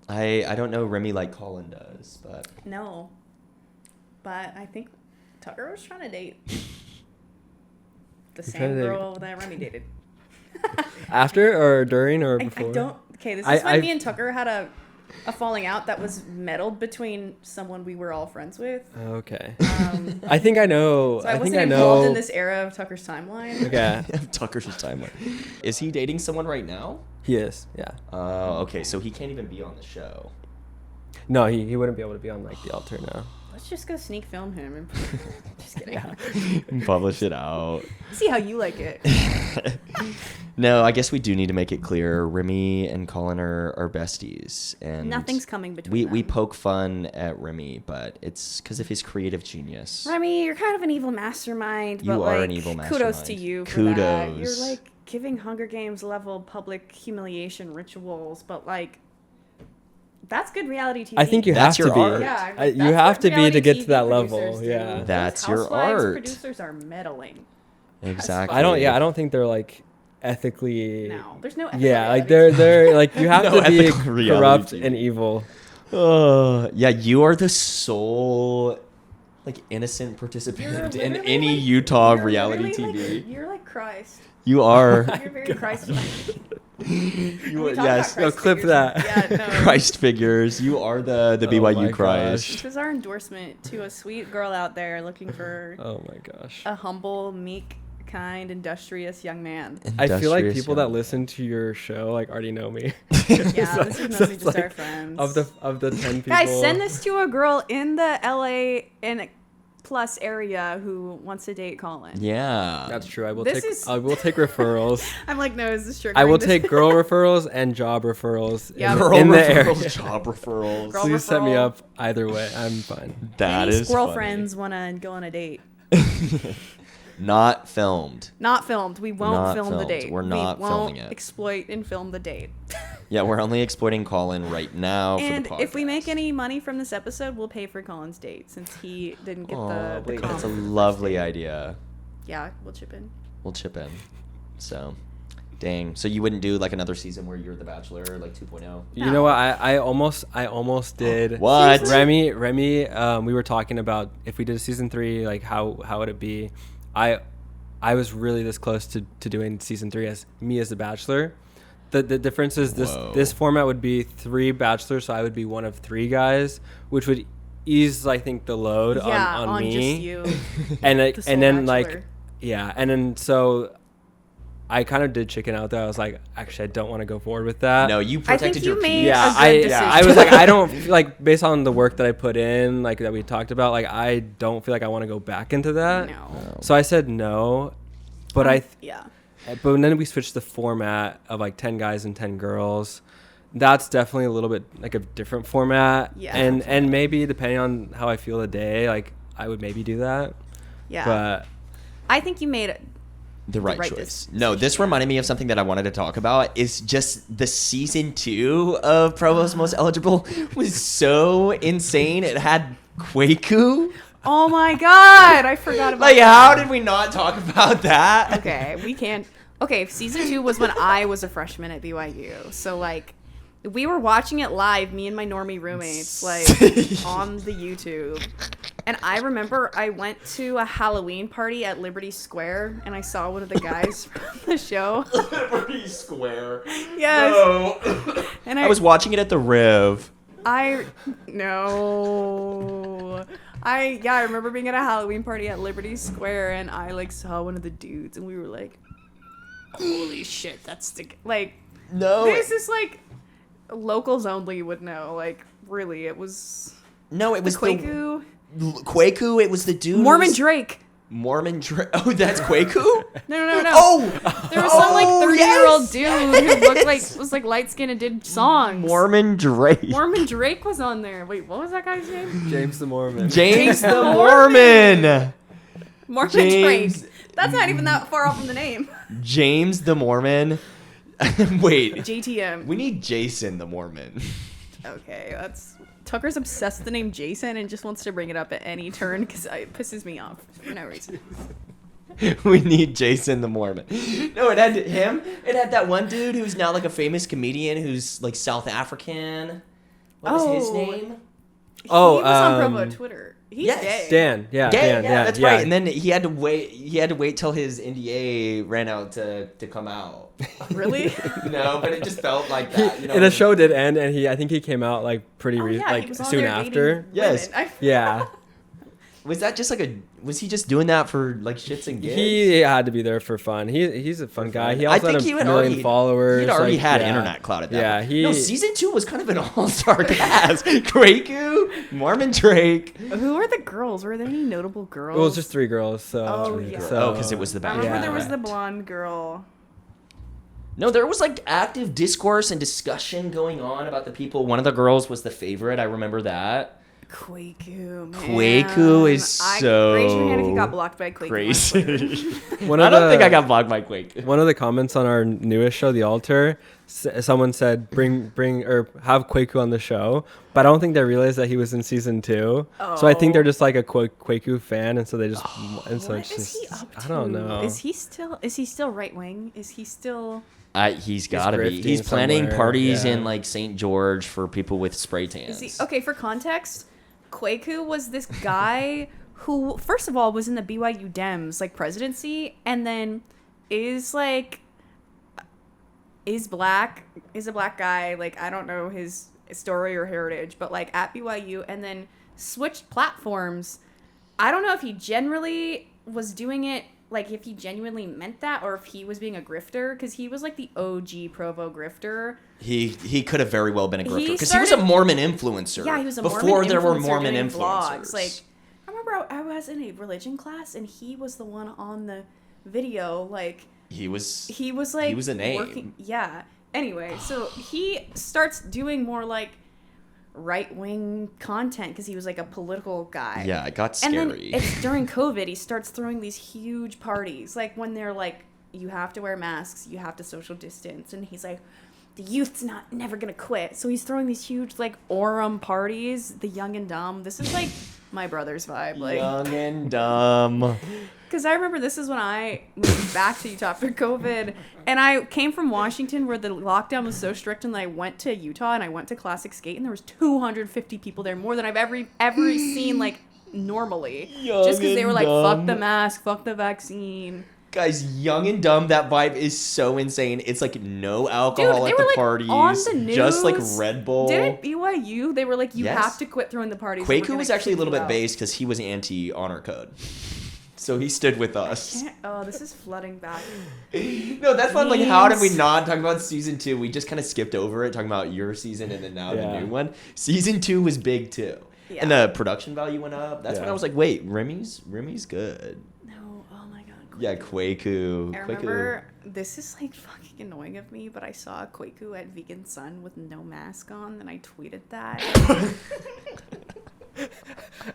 A: I don't know Remy like Colin does, but...
B: No. But I think Tucker was trying to date the same girl that Remy dated.
C: After or during or before?
B: I don't... Okay, this is when me and Tucker had a falling out that was meddled between someone we were all friends with.
C: Okay. I think I know.
B: So I wasn't involved in this era of Tucker's timeline.
C: Okay.
A: Tucker's timeline. Is he dating someone right now?
C: He is, yeah.
A: Okay, so he can't even be on the show.
C: No, he wouldn't be able to be on like the altar now.
B: Let's just go sneak film him. And just kidding.
A: And publish it out.
B: See how you like it.
A: No, I guess we do need to make it clear. Remy and Colin are besties, and
B: nothing's coming between them.
A: We poke fun at Remy, but it's because of his creative genius.
B: Remy, you're kind of an evil mastermind.
A: You are an evil mastermind.
B: Kudos to you for that. You're like giving Hunger Games level public humiliation rituals, but like that's good reality TV.
C: I think you have to be.
A: Art.
B: Yeah,
C: you have to be to get to that level.
B: Do.
C: Yeah,
A: that's your
B: Housewives
A: art.
B: Producers are meddling.
A: Exactly.
C: I don't think they're like ethically.
B: No, there's no.
C: Yeah, like they're like you have to be corrupt and evil.
A: Yeah, you are the sole like innocent participant in any Utah reality TV.
B: You're like Christ.
A: You are.
B: You're very Christ-like.
A: Yes.
C: No, clip that.
B: Yeah, no.
A: Christ figures. You are the BYU Christ.
B: This is our endorsement to a sweet girl out there looking for.
C: Oh my gosh.
B: A humble, meek, kind, industrious young man.
C: I feel like people that listen to your show like already know me.
B: Yeah, this is mostly just our friends.
C: Of the 10 people.
B: Guys, send this to a girl in the LA and plus area who wants to date Colin.
A: Yeah,
C: that's true. I will take referrals.
B: I'm like, no, is this true?
C: I will take girl referrals and job referrals.
B: Yeah,
A: in the area. Job referrals.
C: Please set me up either way. I'm fine.
A: That
B: Any
A: is
B: squirrel
A: funny.
B: friends want to go on a date.
A: Not filmed.
B: Not filmed. We won't film the date.
A: We're not filming it.
B: Exploit and film the date.
A: Yeah, we're only exploiting Colin right now
B: and
A: for the podcast.
B: If we make any money from this episode, we'll pay for Colin's date since he didn't get the
A: that's a lovely idea.
B: Yeah, we'll chip in.
A: So, dang. So you wouldn't do like another season where you're the Bachelor, like 2.0?
B: No.
C: You know what? I almost did.
A: What?
C: Remy. We were talking about if we did a season 3, like how would it be? I was really this close to doing season 3 as the Bachelor. The difference is this format would be 3 bachelors, so I would be one of 3 guys, which would ease I think the load on me.
B: Just you.
C: And then
B: bachelor.
C: like Yeah, and then so I kind of did chicken out there. I was like, actually, I don't want to go forward with that.
A: No, you protected your
B: made
A: peace.
C: Yeah,
B: a good decision.
C: I was like, I don't feel like, based on the work that I put in, like that we talked about, like I don't feel like I want to go back into that.
B: No.
C: So I said no, but
B: Yeah.
C: but then we switched the format of like 10 guys and 10 girls. That's definitely a little bit like a different format.
B: Yeah.
C: And maybe depending on how I feel the day, like I would maybe do that.
B: Yeah.
C: But
B: I think you made it.
A: The right choice. No, this reminded me of something that I wanted to talk about. Is just the season 2 of Provo's Most Eligible was so insane. It had Kwaku.
B: Oh my god, I forgot about
A: Like,
B: that.
A: how did we not talk about that?
B: Okay, we can't. Okay, season 2 was when I was a freshman at BYU. So, like, we were watching it live, me and my normie roommates, like, on the YouTube. And I remember I went to a Halloween party at Liberty Square, and I saw one of the guys from the show.
A: Liberty Square.
B: Yes.
A: No.
B: And
A: I was watching it at the Riv.
B: I remember being at a Halloween party at Liberty Square, and I like saw one of the dudes, and we were like, "Holy shit, that's the like."
A: No.
B: There's this like locals only would know. Like, really, it was
A: No, it was
B: Kwaku,
A: Kwaku. It was the dude.
B: Mormon Drake.
A: Mormon Drake. Oh, that's Kwaku?
B: No.
A: Oh!
B: There was some like 30-year-old
A: yes!
B: dude who looked like was like light skinned and did songs.
A: Mormon Drake.
B: Mormon Drake was on there. Wait, what was that guy's name?
C: James the Mormon.
A: James the Mormon.
B: Mormon
A: James-
B: Drake. That's not even that far off from the name.
A: James the Mormon. Wait.
B: JTM.
A: We need Jason the Mormon.
B: Okay, that's Tucker's obsessed with the name Jason and just wants to bring it up at any turn because it pisses me off for no reason.
A: We need Jason the Mormon. No, it had him. It had that one dude who's now like a famous comedian who's like South African. What was his name?
C: Oh,
B: he was on Provo Twitter. He's
A: yes.
B: gay.
C: Dan. Yeah.
A: Gay,
C: Dan.
A: yeah, that's right. And then he had to wait till his NDA ran out to come out.
B: Really?
A: No, but it just felt like that. You know
C: And the show did end, and I think he came out like pretty
B: He
C: like
B: was on
C: soon
B: there
C: after.
B: dating
A: Yes.
B: women.
C: Yeah.
A: Was that just like was he just doing that for like shits and gigs?
C: He had to be there for fun. He's a fun guy. He also had a million followers.
A: He'd already
C: like,
A: had
C: yeah.
A: internet clout at that
C: Yeah,
A: point.
C: he.
A: No, season 2 was kind of an all-star cast. Kwaku, Mormon Drake.
B: Who are the girls? Were there any notable girls?
C: It was just 3 girls. So.
B: Oh, yeah.
C: So,
A: because it was the
B: I
A: Bachelor.
B: remember there was
C: Yeah.
B: the blonde girl.
A: No, there was like active discourse and discussion going on about the people. One of the girls was the favorite. I remember that.
B: Kwaku, man.
A: Kwaku is so
B: raise your hand if you got blocked by Kwaku.
A: crazy.
C: One
A: I
C: of
A: don't think
C: the-
A: I got blocked by Kwaku.
C: One of the comments on our newest show, The Altar, someone said bring or have Kwaku on the show, but I don't think they realized that he was in season 2. So I think they're just like a Kwaku fan, and so they just and so
B: What
C: it's
B: is
C: just
B: he up to?
C: I don't know.
B: Is he still right wing? Is he still?
A: He's got to be.
C: grifting
A: He's planning
C: somewhere,
A: parties
C: yeah.
A: in like St. George for people with spray tans.
B: Is he, okay, for context, Kwaku was this guy who, first of all, was in the BYU Dems like presidency, and then is a black guy. Like, I don't know his story or heritage, but like at BYU, and then switched platforms. I don't know if he generally was doing it. Like, if he genuinely meant that, or if he was being a grifter, because he was like the OG Provo grifter.
A: He could have very well been a grifter
B: He
A: because he was a
B: started-
A: Mormon influencer.
B: Yeah, he was a
A: before
B: Mormon
A: there were
B: influencer
A: Mormon
B: doing
A: influencers.
B: vlogs. Like, I remember I was in a religion class, and he was the one on the video. Like,
A: he was
B: like
A: he was a name.
B: working. Yeah. Anyway, so he starts doing more like right-wing content because he was like a political guy.
A: Yeah, it got
B: And
A: scary.
B: then it's during COVID, he starts throwing these huge parties, like when they're like, you have to wear masks, you have to social distance, and he's like, the youth's never gonna quit. So he's throwing these huge like Orem parties, the young and dumb. This is like my brother's vibe, like,
A: Young and dumb.
B: because I remember this is when I moved back to Utah after COVID, and I came from Washington where the lockdown was so strict, and I went to Utah and I went to Classic Skate, and there was 250 people there, more than I've ever seen like normally,
A: Young
B: just because they were like,
A: and
B: fuck the
A: dumb.
B: mask, fuck the vaccine.
A: Guys, young and dumb, that vibe is so insane. It's like no alcohol
B: Dude, they
A: at
B: were
A: the
B: like
A: parties.
B: on the news.
A: Just like Red Bull.
B: Didn't BYU? They were like, you
A: Yes.
B: have to quit throwing the parties. or we're
A: Kwaku
B: gonna
A: was actually a
B: kick
A: little
B: you
A: bit
B: out.
A: based because he was anti-honor code. So he stood with us.
B: Oh, this is flooding back.
A: No, that's fun. Like, how did we not talk about season 2? We just kind of skipped over it, talking about your season and then now the new one. Season 2 was big too. Yeah. And the production value went up. That's when I was like, wait, Remy's good.
B: No, oh my god.
A: Quaku. Yeah, Quaku.
B: I remember, this is like fucking annoying of me, but I saw Quaku at Vegan Sun with no mask on, and I tweeted that.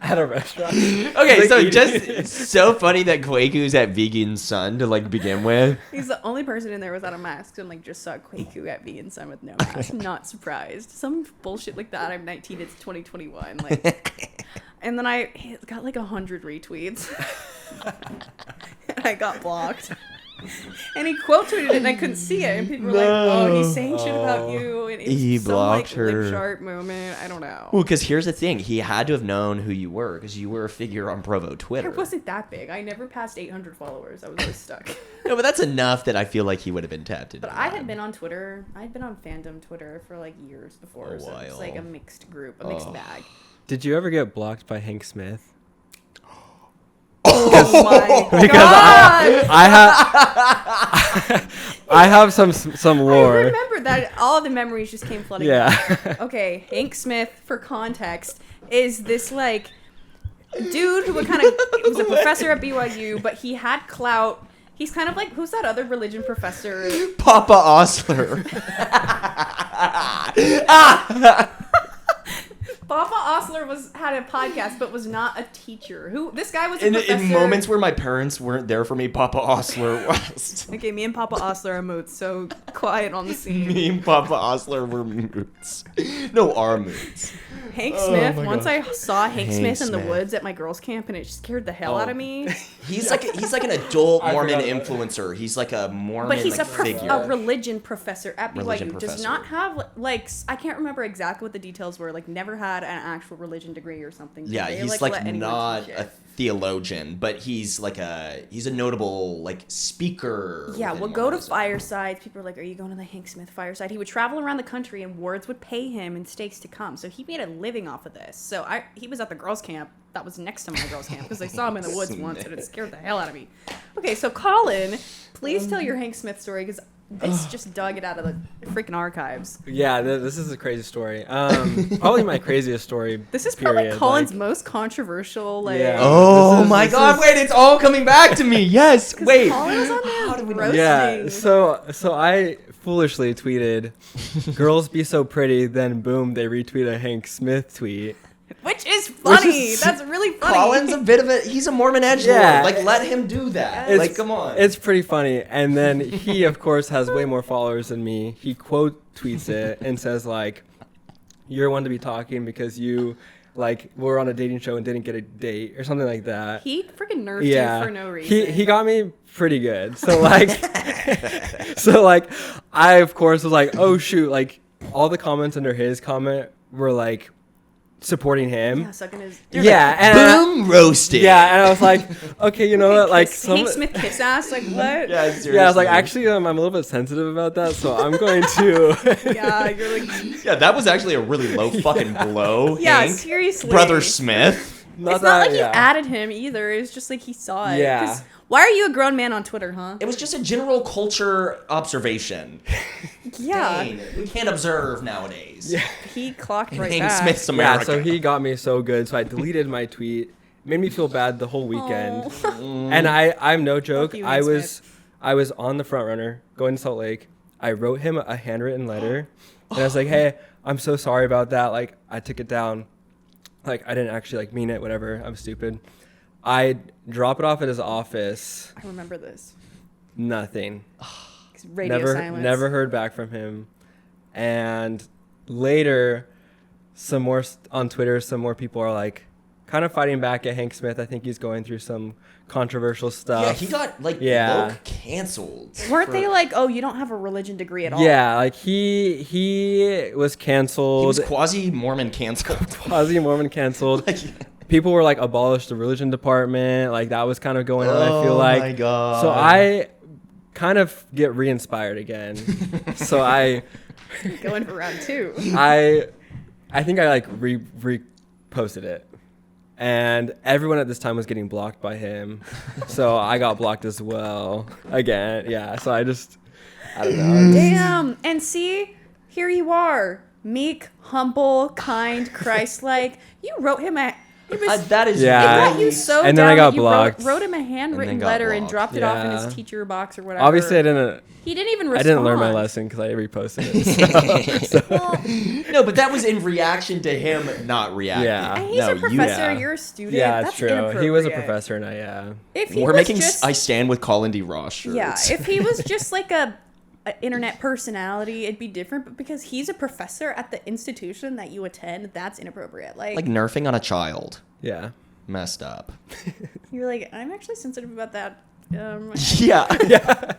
C: At a restaurant.
A: Okay, like so just so funny that Quaku's at Vegan Sun to like begin with.
B: He's the only person in there without a mask, and like just saw Quaku at Vegan Sun with no mask. Not surprised. Some bullshit like that. I'm 19. It's 2021. Like, and then I got like 100 retweets, and I got blocked. And he quote tweeted it, and I couldn't see it. And people were like, "Oh, he's saying shit about you." And it's
A: he
B: some
A: blocked
B: like
A: her.
B: lip sharp moment. I don't know.
A: Well, because here's the thing: he had to have known who you were because you were a figure on Provo Twitter.
B: I wasn't that big. I never passed 800 followers. I was always stuck.
A: No, but that's enough that I feel like he would have been tapped into.
B: But I had been on Twitter. I'd been on fandom Twitter for like years before. So it's like a mixed group, a mixed bag.
C: Did you ever get blocked by Hank Smith?
B: Oh my
C: Because
B: god!
C: I have some lore.
B: I remember that all the memories just came flooding.
C: Yeah.
B: Okay, Hank Smith, for context, is this like dude who was a professor at BYU, but he had clout. He's kind of like, who's that other religion professor?
A: Papa Osler.
B: Papa Osler had a podcast, but was not a teacher. This guy was a professor.
A: In moments where my parents weren't there for me, Papa Osler was.
B: Okay, me and Papa Osler are moots, so quiet on the scene.
A: Me and Papa Osler were moots. No, our moots.
B: Hank Smith. Once I saw Hank Smith in the woods at my girls' camp, and it scared the hell out of me.
A: He's like an adult Mormon influencer. He's like a Mormon,
B: but he's
A: figure.
B: a religion professor at BYU. Does not have like I can't remember exactly what the details were. Like never had an actual religion degree or something.
A: Yeah, he's like not a theologian, but he's a notable like speaker.
B: Yeah, we'll go to firesides. People are like, "Are you going to the Hank Smith fireside?" He would travel around the country, and wards would pay him in stakes to come. So he made a living off of this. So he was at the girls' camp that was next to my girls' camp because I saw him in the woods once, and it scared the hell out of me. Okay, so Colin, please tell your Hank Smith story because this just dug it out of the freaking archives.
C: Yeah, this is a crazy story. Probably my craziest story.
B: This is probably Colin's most controversial. Like,
C: yeah.
A: Oh my God! Wait, it's all coming back to me. Yes. Wait.
B: Colin was on there roasting.
C: Yeah. So I foolishly tweeted, "Girls be so pretty." Then boom, they retweet a Hank Smith tweet.
B: Which is funny. That's really funny.
A: Colin's a bit of he's a Mormon edgelord.
C: Yeah.
A: Like, let him do that. Like, come on.
C: It's pretty funny. And then he, of course, has way more followers than me. He quote tweets it and says, like, "You're one to be talking because you, like, were on a dating show and didn't get a date," or something like that.
B: He freaking nerfed you for no reason.
C: He got me pretty good. So, like, I, of course, was like, oh, shoot. Like, all the comments under his comment were, like, supporting him.
B: Yeah, sucking his.
C: Yeah,
A: and boom, roasted.
C: Yeah, and I was like, okay, you know what? Like,
B: Hank Smith kiss ass. Like what?
A: Yeah, seriously.
C: Yeah, I was like, actually, I'm a little bit sensitive about that, so I'm going to.
B: Yeah, you're like.
A: Yeah, that was actually a really low fucking blow.
B: Yeah,
A: Hank.
B: Seriously.
A: Brother Smith.
B: It's not like he added him either. It was just like he saw it.
C: Yeah.
B: Why are you a grown man on Twitter, huh?
A: It was just a general culture observation.
B: Yeah.
A: Dang, we can't observe nowadays.
C: Yeah.
B: He clocked right
A: Hank
B: back.
A: Smith's America.
C: Yeah, so he got me so good, so I deleted my tweet. Made me feel bad the whole weekend. And I'm no joke.
B: You,
C: I was on the front runner going to Salt Lake. I wrote him a handwritten letter. And I was like, "Hey, I'm so sorry about that. Like, I took it down. Like, I didn't actually like mean it, whatever. I'm stupid." I drop it off at his office.
B: I remember this.
C: Nothing.
B: Radio silence.
C: Never heard back from him. And later, some more on Twitter, some more people are like kind of fighting back at Hank Smith. I think he's going through some controversial stuff.
A: Yeah, he got low canceled.
B: Weren't they like, "Oh, you don't have a religion degree at all"?
C: Yeah, like he was canceled.
A: He was quasi-Mormon canceled.
C: Quasi-Mormon canceled. People were like, abolish the religion department. Like, that was kind of going on, I feel like.
A: Oh my God.
C: So I kind of get re-inspired again. So I...
B: Going for round 2.
C: I think I like reposted it. And everyone at this time was getting blocked by him. So I got blocked as well. Again. Yeah. So I don't know.
B: Damn. And see, here you are. Meek, humble, kind, Christ-like. You wrote him a...
A: That is
B: It
C: Yeah.
B: brought you so
C: And
B: down
C: then I got
B: that you
C: blocked.
B: wrote him a handwritten
A: got
B: letter and
A: blocked.
B: dropped it off in
C: Yeah.
B: his teacher box or whatever.
C: Obviously, I didn't
B: even respond.
C: I didn't learn my lesson because I reposted it. So.
B: Well,
A: No, but that was in reaction to him not reacting.
C: Yeah.
B: and he's
A: No,
B: a professor.
C: yeah.
B: You're a student.
C: Yeah,
B: That's
C: it's true. He was a
B: inappropriate.
C: professor, and I
B: If he
A: We're
B: was
A: making
B: just,
A: I stand with Colin D. Ross shirts.
B: yeah, if he was just like a internet personality, it'd be different. But because he's a professor at the institution that you attend, that's inappropriate. Like
A: nerfing on a child.
C: yeah.
A: Messed up.
B: you're like, I'm actually sensitive about that.
A: Yeah.
C: Yeah.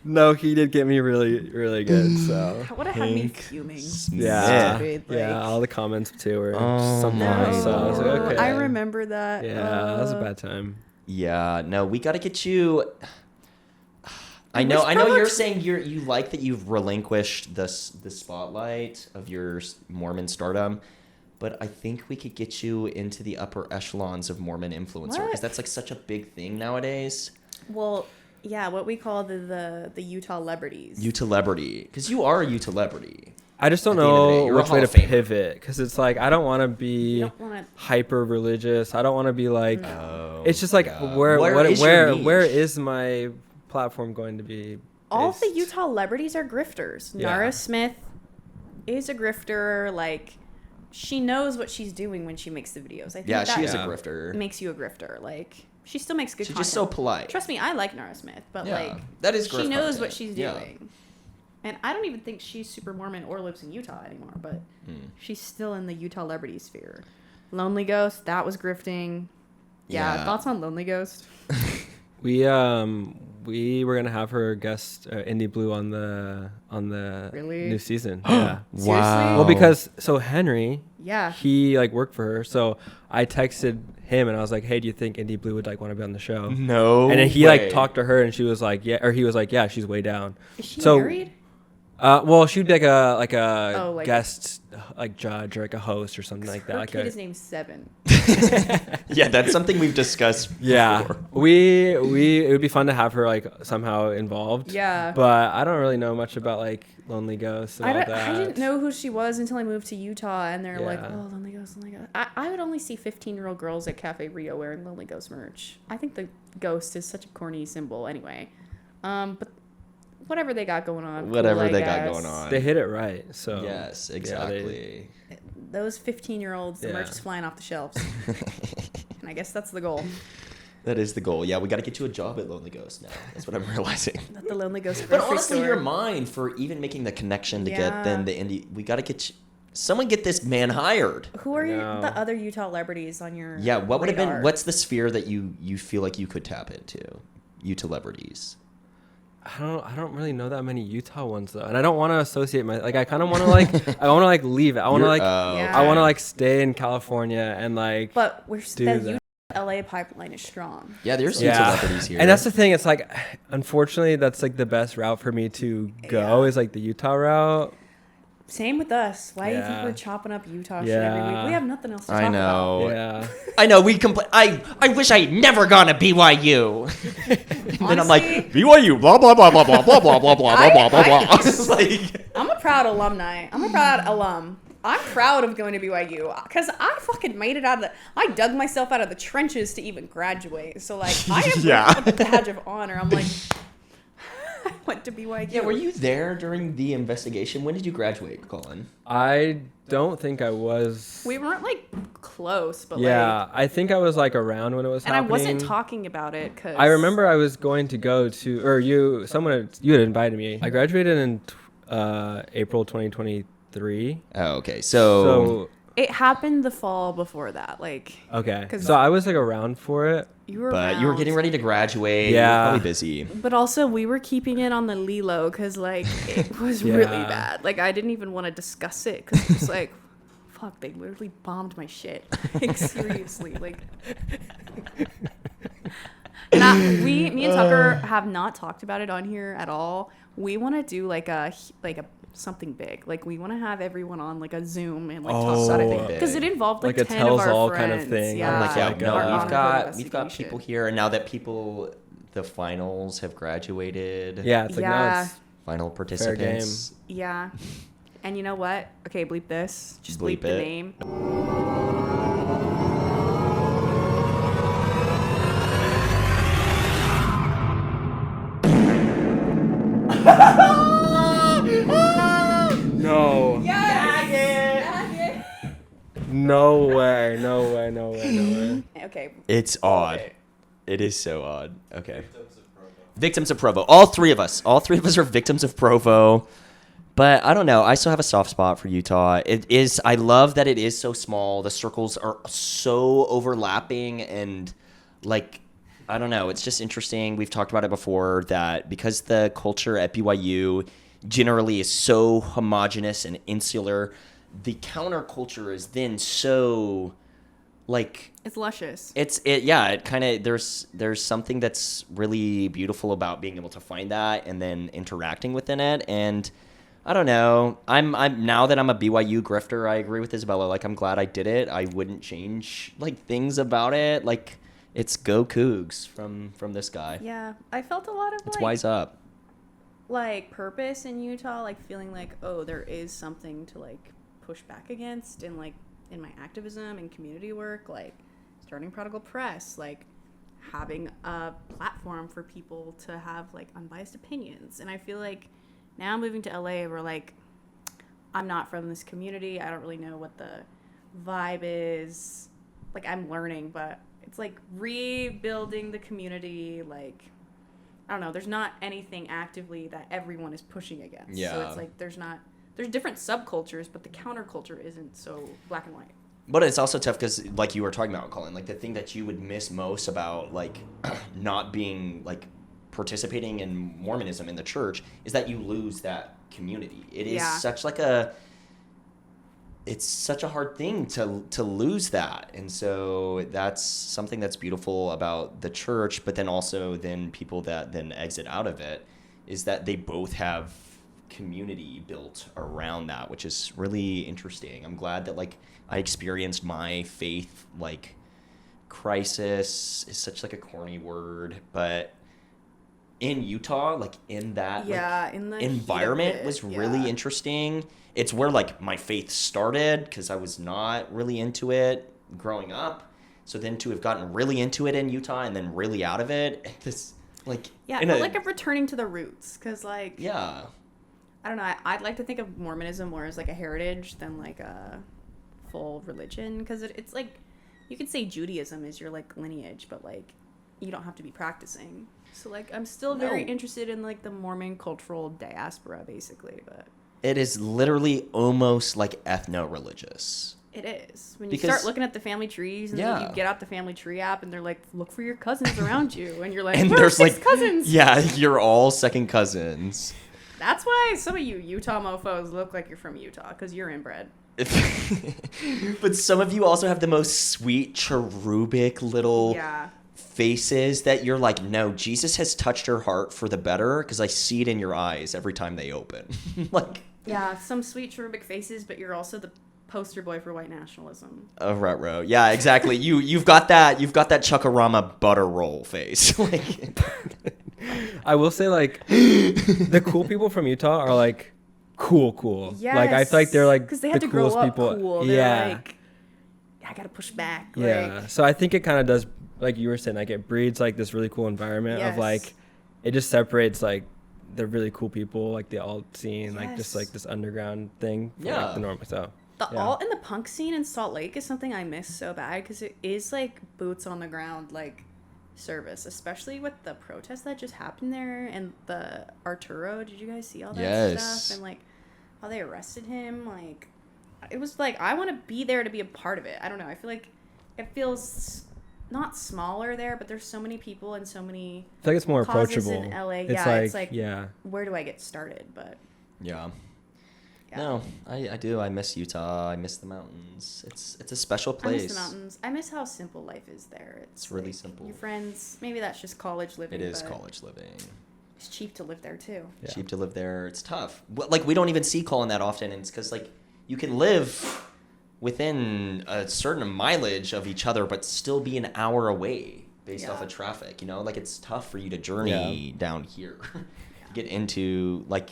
C: No, he did get me really, really good. So
B: That would have had me fuming.
C: yeah,
B: Stupid, like-
C: yeah. All the comments too were
A: Oh
C: something
A: my
C: else. So I was like,
A: Lord.
C: okay.
B: I remember that.
C: Yeah, that was a bad time.
A: Yeah, no, we got to get you. I know
B: Provo
A: you're
B: just-
A: saying you like that you've relinquished the spotlight of your Mormon stardom, but I think we could get you into the upper echelons of Mormon influencer because
B: What?
A: that's like such a big thing nowadays.
B: Well, yeah, what we call the Utah celebrities.
A: You-celebrity, because you are a you-celebrity.
C: I just don't
A: At the end of the day,
C: know
A: you're a
C: which way
A: Hall
C: to
A: of Famer.
C: pivot because it's like I don't want to
B: You
C: be
B: don't want
C: hyper religious. I don't want to be like.
A: Oh,
C: It's just like
A: yeah.
C: where
A: is your
C: where
A: niche?
C: where is my platform going to be?
B: all of the
C: based?
B: Utah celebrities are grifters.
C: Yeah.
B: Nara Smith is a grifter. Like, she knows what she's doing when she makes the videos. I think
A: Yeah,
B: that
A: she is a
C: Yeah.
A: grifter.
B: makes you a grifter. Like, she still makes good
A: She's
B: content.
A: just so polite.
B: Trust me, I like Nara Smith, but
A: Yeah,
B: like,
A: that is
B: she
A: grift
B: knows
A: content.
B: what she's
A: Yeah.
B: doing. And I don't even think she's super Mormon or lives in Utah anymore, but she's still in the Utah celebrity sphere. Lonely Ghost, that was grifting. Yeah, thoughts on Lonely Ghost?
C: We were gonna have her guest Indie Blue on the
B: Really?
C: new season. Yeah.
B: Seriously?
C: Well, because so Henry,
B: Yeah.
C: he like worked for her, so I texted him and I was like, "Hey, do you think Indie Blue would like want to be on the show?"
A: No.
C: And then he
A: way.
C: like talked to her and she was like, "Yeah," or he was like, "Yeah, she's way down."
B: Is she
C: So-
B: married?
C: Well, she'd be like a
B: Oh, like-
C: guest like judge or like a host or something like that.
B: Her
C: Like
B: kid
C: a,
B: is named Seven.
A: Yeah, that's something we've discussed.
C: yeah,
A: before.
C: we it would be fun to have her like somehow involved.
B: Yeah.
C: But I don't really know much about like Lonely Ghosts and all that.
B: I didn't know who she was until I moved to Utah, and they're like,
C: Yeah.
B: "Oh, Lonely Ghost, Lonely Ghost." I would only see 15-year-old girls at Cafe Rio wearing Lonely Ghost merch. I think the ghost is such a corny symbol, anyway. But whatever they got going on,
A: Whatever
B: cool, I
A: they got
B: guess.
A: going on.
C: They hit it right. So
A: Yes,
C: yeah,
A: exactly.
B: Those 15-year-olds, the merch
C: Yeah.
B: is flying off the shelves, and I guess that's the goal.
A: That is the goal. Yeah, we got to get you a job at Lonely Ghost now. That's what I'm realizing.
B: Not the Lonely Ghost.
A: But
B: grocery
A: honestly,
B: store.
A: you're mine for even making the connection to
B: Yeah.
A: get then the indie. We got to get someone get this man hired.
B: Who are
C: No.
B: the other Utah celebrities on your?
A: Yeah, what would have been?
B: radar?
A: What's the sphere that you feel like you could tap into? You celebrities.
C: I don't really know that many Utah ones though, and I don't want to associate my like. I kind of want to like. I want to like leave it. I want to like.
B: Yeah.
C: I want to like stay in California and like.
B: But
C: do
B: the
C: that.
B: Utah LA pipeline is strong.
A: Yeah, there's
C: Yeah.
A: some celebrities here.
C: And that's the thing. It's like, unfortunately, that's like the best route for me to go
B: Yeah.
C: is like the Utah route.
B: Same with us. Why do you think
C: Yeah.
B: we're chopping up Utah shit every week?
C: Yeah.
B: We have nothing else to talk
A: I
B: about.
A: know.
C: Yeah.
A: I know. We complain. I wish I had never gone to BYU. And then I'm like
B: Honestly-
A: BYU. Blah blah blah blah blah blah blah blah blah blah blah blah. It's like.
B: I'm a proud alumni. I'm a proud alum. I'm proud of going to BYU because I fucking made it out of the. I dug myself out of the trenches to even graduate. So like, I have
A: Yeah.
B: a badge of honor. I'm like, I went to BYU.
A: Yeah, were you there during the investigation? When did you graduate, Colin?
C: I don't think I was.
B: We weren't like close, but
C: Yeah,
B: like,
C: I think I was like around when it was
B: and
C: happening.
B: I wasn't talking about it because
C: I remember I was going to go to, or you had invited me. I graduated in April 2023.
A: Oh, okay.
C: So
B: it happened the fall before that. Like,
C: okay,
B: 'Cause-
C: so I was like around for it.
B: you were,
A: but you were
B: around.
A: getting ready to graduate.
C: Yeah.
A: You were probably busy.
B: But also, we were keeping it on the Lilo because, like, it was
C: Yeah.
B: really bad. Like, I didn't even want to discuss it because it was like, fuck, they literally bombed my shit. Like, seriously. Like, Me and Tucker have not talked about it on here at all. We want to do like a something big. Like we want to have everyone on like a Zoom and like talk about it because it involved like
C: a
B: 10 of our
C: tells-all
B: friends.
C: kind of thing.
B: Yeah,
A: we've got people here, and now that the finals have graduated.
C: Yeah, it's like now it's
A: final participants.
C: Fair game.
B: Yeah, and you know what? Okay, bleep this. Just bleep the name.
C: No.
B: Yes!
C: No way.
B: Okay.
A: It's odd. It is so odd. Okay. Victims of Provo. All three of us are victims of Provo. But I don't know. I still have a soft spot for Utah. I love that it is so small. The circles are so overlapping and like, I don't know. It's just interesting. We've talked about it before that because the culture at BYU generally is so homogenous and insular, the counterculture is then so like
B: it's luscious.
A: It kind of there's something that's really beautiful about being able to find that and then interacting within it. And I don't know. I'm now that I'm a BYU grifter, I agree with Isabella. Like I'm glad I did it. I wouldn't change like things about it. Like it's go Cougs from this guy.
B: Yeah, I felt a lot of
A: it's wise up.
B: Like purpose in Utah, like feeling like, oh, there is something to like push back against and like in my activism and community work, like starting Prodigal Press, like having a platform for people to have like unbiased opinions. And I feel like now moving to LA, we're like, I'm not from this community. I don't really know what the vibe is. Like I'm learning, but it's like rebuilding the community. Like, I don't know. There's not anything actively that everyone is pushing against.
A: Yeah.
B: So it's like there's different subcultures, but the counterculture isn't so black and white.
A: But it's also tough because, like you were talking about, Colin, like the thing that you would miss most about like not being like participating in Mormonism in the church is that you lose that community. It is such like it's such a hard thing to lose that. And so that's something that's beautiful about the church, but then also then people that then exit out of it is that they both have community built around that, which is really interesting. I'm glad that like I experienced my faith like crisis is such like a corny word, but in Utah, like in that
B: in the
A: environment was really interesting. It's where like my faith started because I was not really into it growing up. So then to have gotten really into it in Utah and then really out of it, this like
B: like of returning to the roots because like
A: I
B: don't know. I'd like to think of Mormonism more as like a heritage than like a full religion because it's like you could say Judaism is your like lineage, but like you don't have to be practicing. So like I'm still very interested in like the Mormon cultural diaspora basically, but
A: it is literally almost like ethno-religious.
B: It is. When you start looking at the family trees and then you get out the family tree app and they're like, look for your cousins around you. And you're like, and there's like cousins.
A: Yeah, you're all second cousins.
B: That's why some of you Utah mofos look like you're from Utah because you're inbred.
A: But some of you also have the most sweet, cherubic little faces that you're like, no, Jesus has touched her heart for the better because I see it in your eyes every time they open. Like,
B: yeah, some sweet, cherubic faces, but you're also the poster boy for white nationalism.
A: Ruh-roh. Yeah, exactly. You've got that Chuckarama butter roll face. Like,
C: I will say, like, the cool people from Utah are like cool.
B: Yes.
C: Like I feel like they're like
B: because they had
C: the
B: to grow
C: coolest
B: up
C: people.
B: cool. They're like, I gotta push back.
C: Yeah.
B: Like,
C: so I think it kind of does, like you were saying, like it breeds like this really cool environment of like, it just separates like the really cool people, like the alt scene, like just like this underground thing. For, like, the normal. So
B: the alt and the punk scene in Salt Lake is something I miss so bad because it is like boots on the ground, like service, especially with the protest that just happened there and the Arturo. Did you guys see all that stuff? And like how they arrested him? Like it was like I want to be there to be a part of it. I don't know. I feel like it feels not smaller there, but there's so many people and so many.
C: I feel like it's more approachable
B: in LA.
C: It's
B: It's like where do I get started? But Yeah.
A: No, I do. I miss Utah. I miss the mountains. It's a special place.
B: I miss the mountains. I miss how simple life is there.
A: It's really simple.
B: Your friends, maybe that's just college living.
A: It is
B: but
A: college living.
B: It's cheap to live there too.
C: Yeah.
A: Cheap to live there. It's tough. Like, we don't even see Colin that often, and it's because, like, you can live within a certain mileage of each other, but still be an hour away based off of traffic. You know, like, it's tough for you to journey down here, get into, like,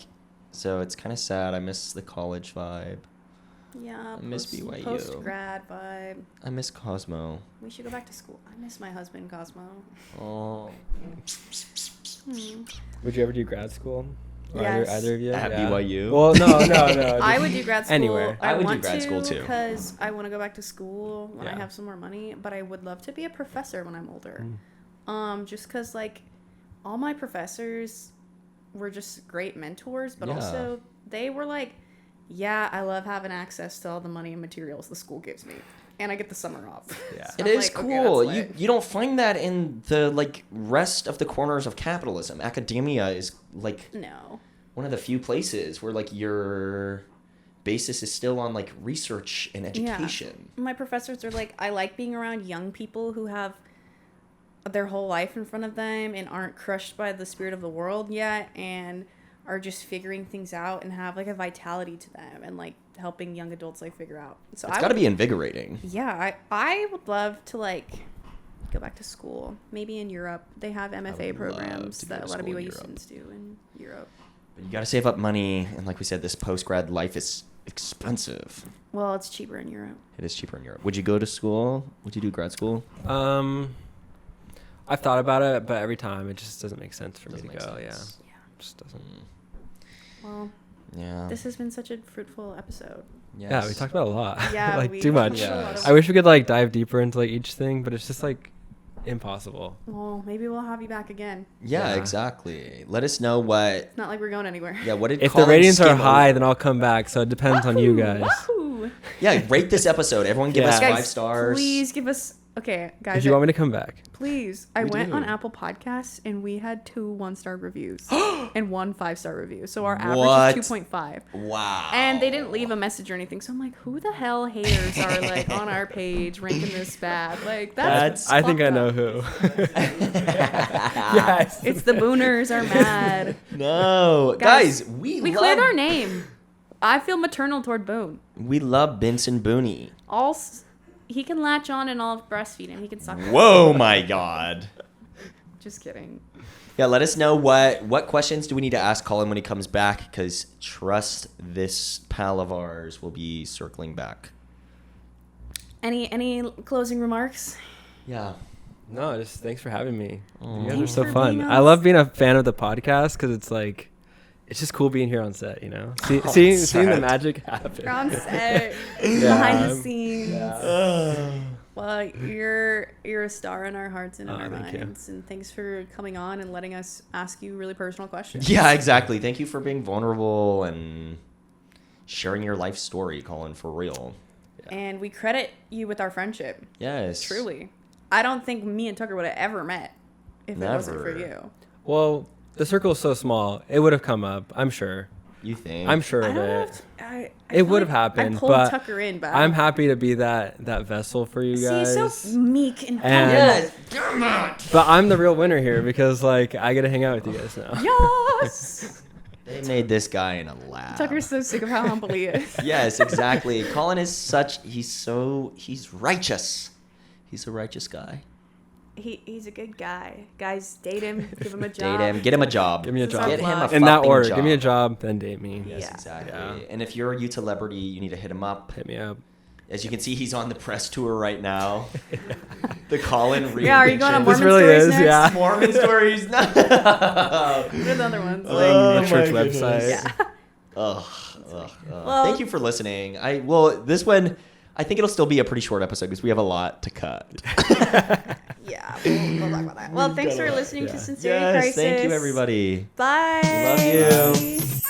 A: so it's kind of sad. I miss the college vibe.
B: Yeah.
A: I miss BYU.
B: Post grad vibe.
A: I miss Cosmo.
B: We should go back to school. I miss my husband Cosmo.
A: Oh.
C: Would you ever do grad school? Or
B: Yes.
C: either of you?
A: At BYU?
C: Well, no.
B: I would do grad school.
C: Anywhere.
A: I would do
B: want
A: grad school, too.
B: Because I want to go back to school when I
C: Yeah.
B: have some more money. But I would love to be a professor when I'm older. Just because, like, all my professors were just great mentors, but also they were like, yeah, I love having access to all the money and materials the school gives me, and I get the summer off.
C: Yeah.
B: So
A: It
B: I'm
A: is
B: like, okay,
A: cool.
B: that's
A: You
B: lit.
A: you don't find that in the, like, rest of the corners of capitalism. Academia is, like,
B: No.
A: one of the few places where, like, your basis is still on, like, research and education.
B: My professors are like, I like being around young people who have their whole life in front of them and aren't crushed by the spirit of the world yet and are just figuring things out and have, like, a vitality to them and, like, helping young adults, like, figure out. So
A: It's got to be invigorating.
B: Yeah, I would love to, like, go back to school. Maybe in Europe. They have MFA
A: would love
B: programs
A: to go
B: that
A: to
B: a lot of
A: school in
B: BYU
A: Europe.
B: students do in Europe.
A: But you got to save up money, and like we said, this post-grad life is expensive.
B: Well, it's cheaper in Europe.
A: It is cheaper in Europe. Would you go to school? Would you do grad school?
C: I've thought about it, but every time it just doesn't make sense for me to
A: Doesn't
C: go.
A: make
C: Yeah,
A: sense.
B: Yeah.
C: just doesn't.
B: Well,
A: Yeah.
B: this has been such a fruitful episode.
C: Yeah, we talked about a lot.
B: Yeah,
C: like
B: we
C: too
B: talked
C: much.
B: about
A: a lot of-
C: I wish we could like dive deeper into like each thing, but it's just like impossible.
B: Well, maybe we'll have you back again.
A: Yeah,
C: Yeah.
A: exactly. Let us know what.
B: It's not like we're going anywhere.
A: Yeah, what did
C: If the
A: Colin
C: ratings are
A: skim
C: high,
A: over?
C: then I'll come back. So it depends on you guys.
B: Woohoo!
A: Yeah, rate this episode. Everyone give us
C: Yeah.
A: 5 stars.
B: Please give us. Okay, guys.
C: If you want me to come back,
B: Please. I
A: We
B: went
A: do.
B: on Apple Podcasts and we had 2 1-star reviews and 1 5-star review. So our average
A: What?
B: is 2.5.
A: Wow.
B: And they didn't leave a message or anything. So I'm like, who the hell haters are like on our page ranking this bad? Like that's
C: I think I
B: fucked
C: know
B: up.
C: who. Yes.
B: It's the booners are mad.
A: No. Guys, we
B: cleared
A: love,
B: our name. I feel maternal toward Boone.
A: We love Benson Booney.
B: He can latch on and I'll breastfeed him. He can suck.
A: Whoa, my God.
B: Just kidding.
A: Yeah, let us know what questions do we need to ask Colin when he comes back, because trust this pal of ours will be circling back.
B: Any closing remarks?
A: Yeah.
C: No, just thanks for having me. You guys are
B: Thanks
C: so
B: for
C: fun.
B: being
C: I
B: us.
C: love being a fan of the podcast because it's like, it's just cool being here on set, you know? Seeing the
A: set.
C: magic happen.
B: You're on set,
C: Yeah.
B: behind the scenes.
C: Yeah.
B: Well, you're a star in our hearts and in our
C: thank you.
B: minds. And thanks for coming on and letting us ask you really personal questions.
A: Yeah, exactly. Thank you for being vulnerable and sharing your life story, Colin, for real.
B: And we credit you with our friendship.
A: Yes.
B: Truly. I don't think me and Tucker would have ever met if it wasn't for
A: Never.
B: you.
C: Well, the circle is so small, it would have come up, I'm sure.
A: You think?
C: I'm sure
B: I
C: of
B: don't know
C: it.
B: if I
C: It
B: feel
C: would have
B: like
C: happened,
B: I pulled
C: but
B: Tucker in, but
C: I'm happy to be that vessel for you guys.
B: See, so meek and
C: And-
B: humble.
C: But I'm the real winner here because like I get to hang out with you guys now.
B: Yes.
A: They made this guy in a lab.
B: Tucker's so sick of how humble he is.
A: Yes, exactly. Colin is he's righteous. He's a righteous guy.
B: He's a good guy. Guys, date him. Give him a job.
A: Date him. Get him a job.
C: Give me a
B: This is
C: job.
B: our
A: Get him a
B: plug.
C: In that
A: fucking
C: order,
A: job.
C: give me a job, then date me.
A: Yes,
B: Yeah.
A: exactly.
C: Yeah.
A: And if you're a celebrity, you need to hit him up.
C: Hit me up.
A: As you can see, he's on the press tour right now. The Colin
B: Yeah, are you going on
A: reinvention.
C: This
B: Mormon
C: really
B: stories
C: is,
B: next?
C: yeah.
A: Mormon stories? No.
B: What are the other ones? Like,
A: Oh
C: The church
A: my
C: website.
A: goodness.
B: yeah.
A: Ugh.
B: Well-
A: Thank you for listening. This one, I think it'll still be a pretty short episode because we have a lot to cut.
B: Yeah, we'll talk about that. Well, thanks for listening to Sincerity
A: Yes,
B: Crisis.
A: thank you, everybody.
B: Bye.
A: We love you.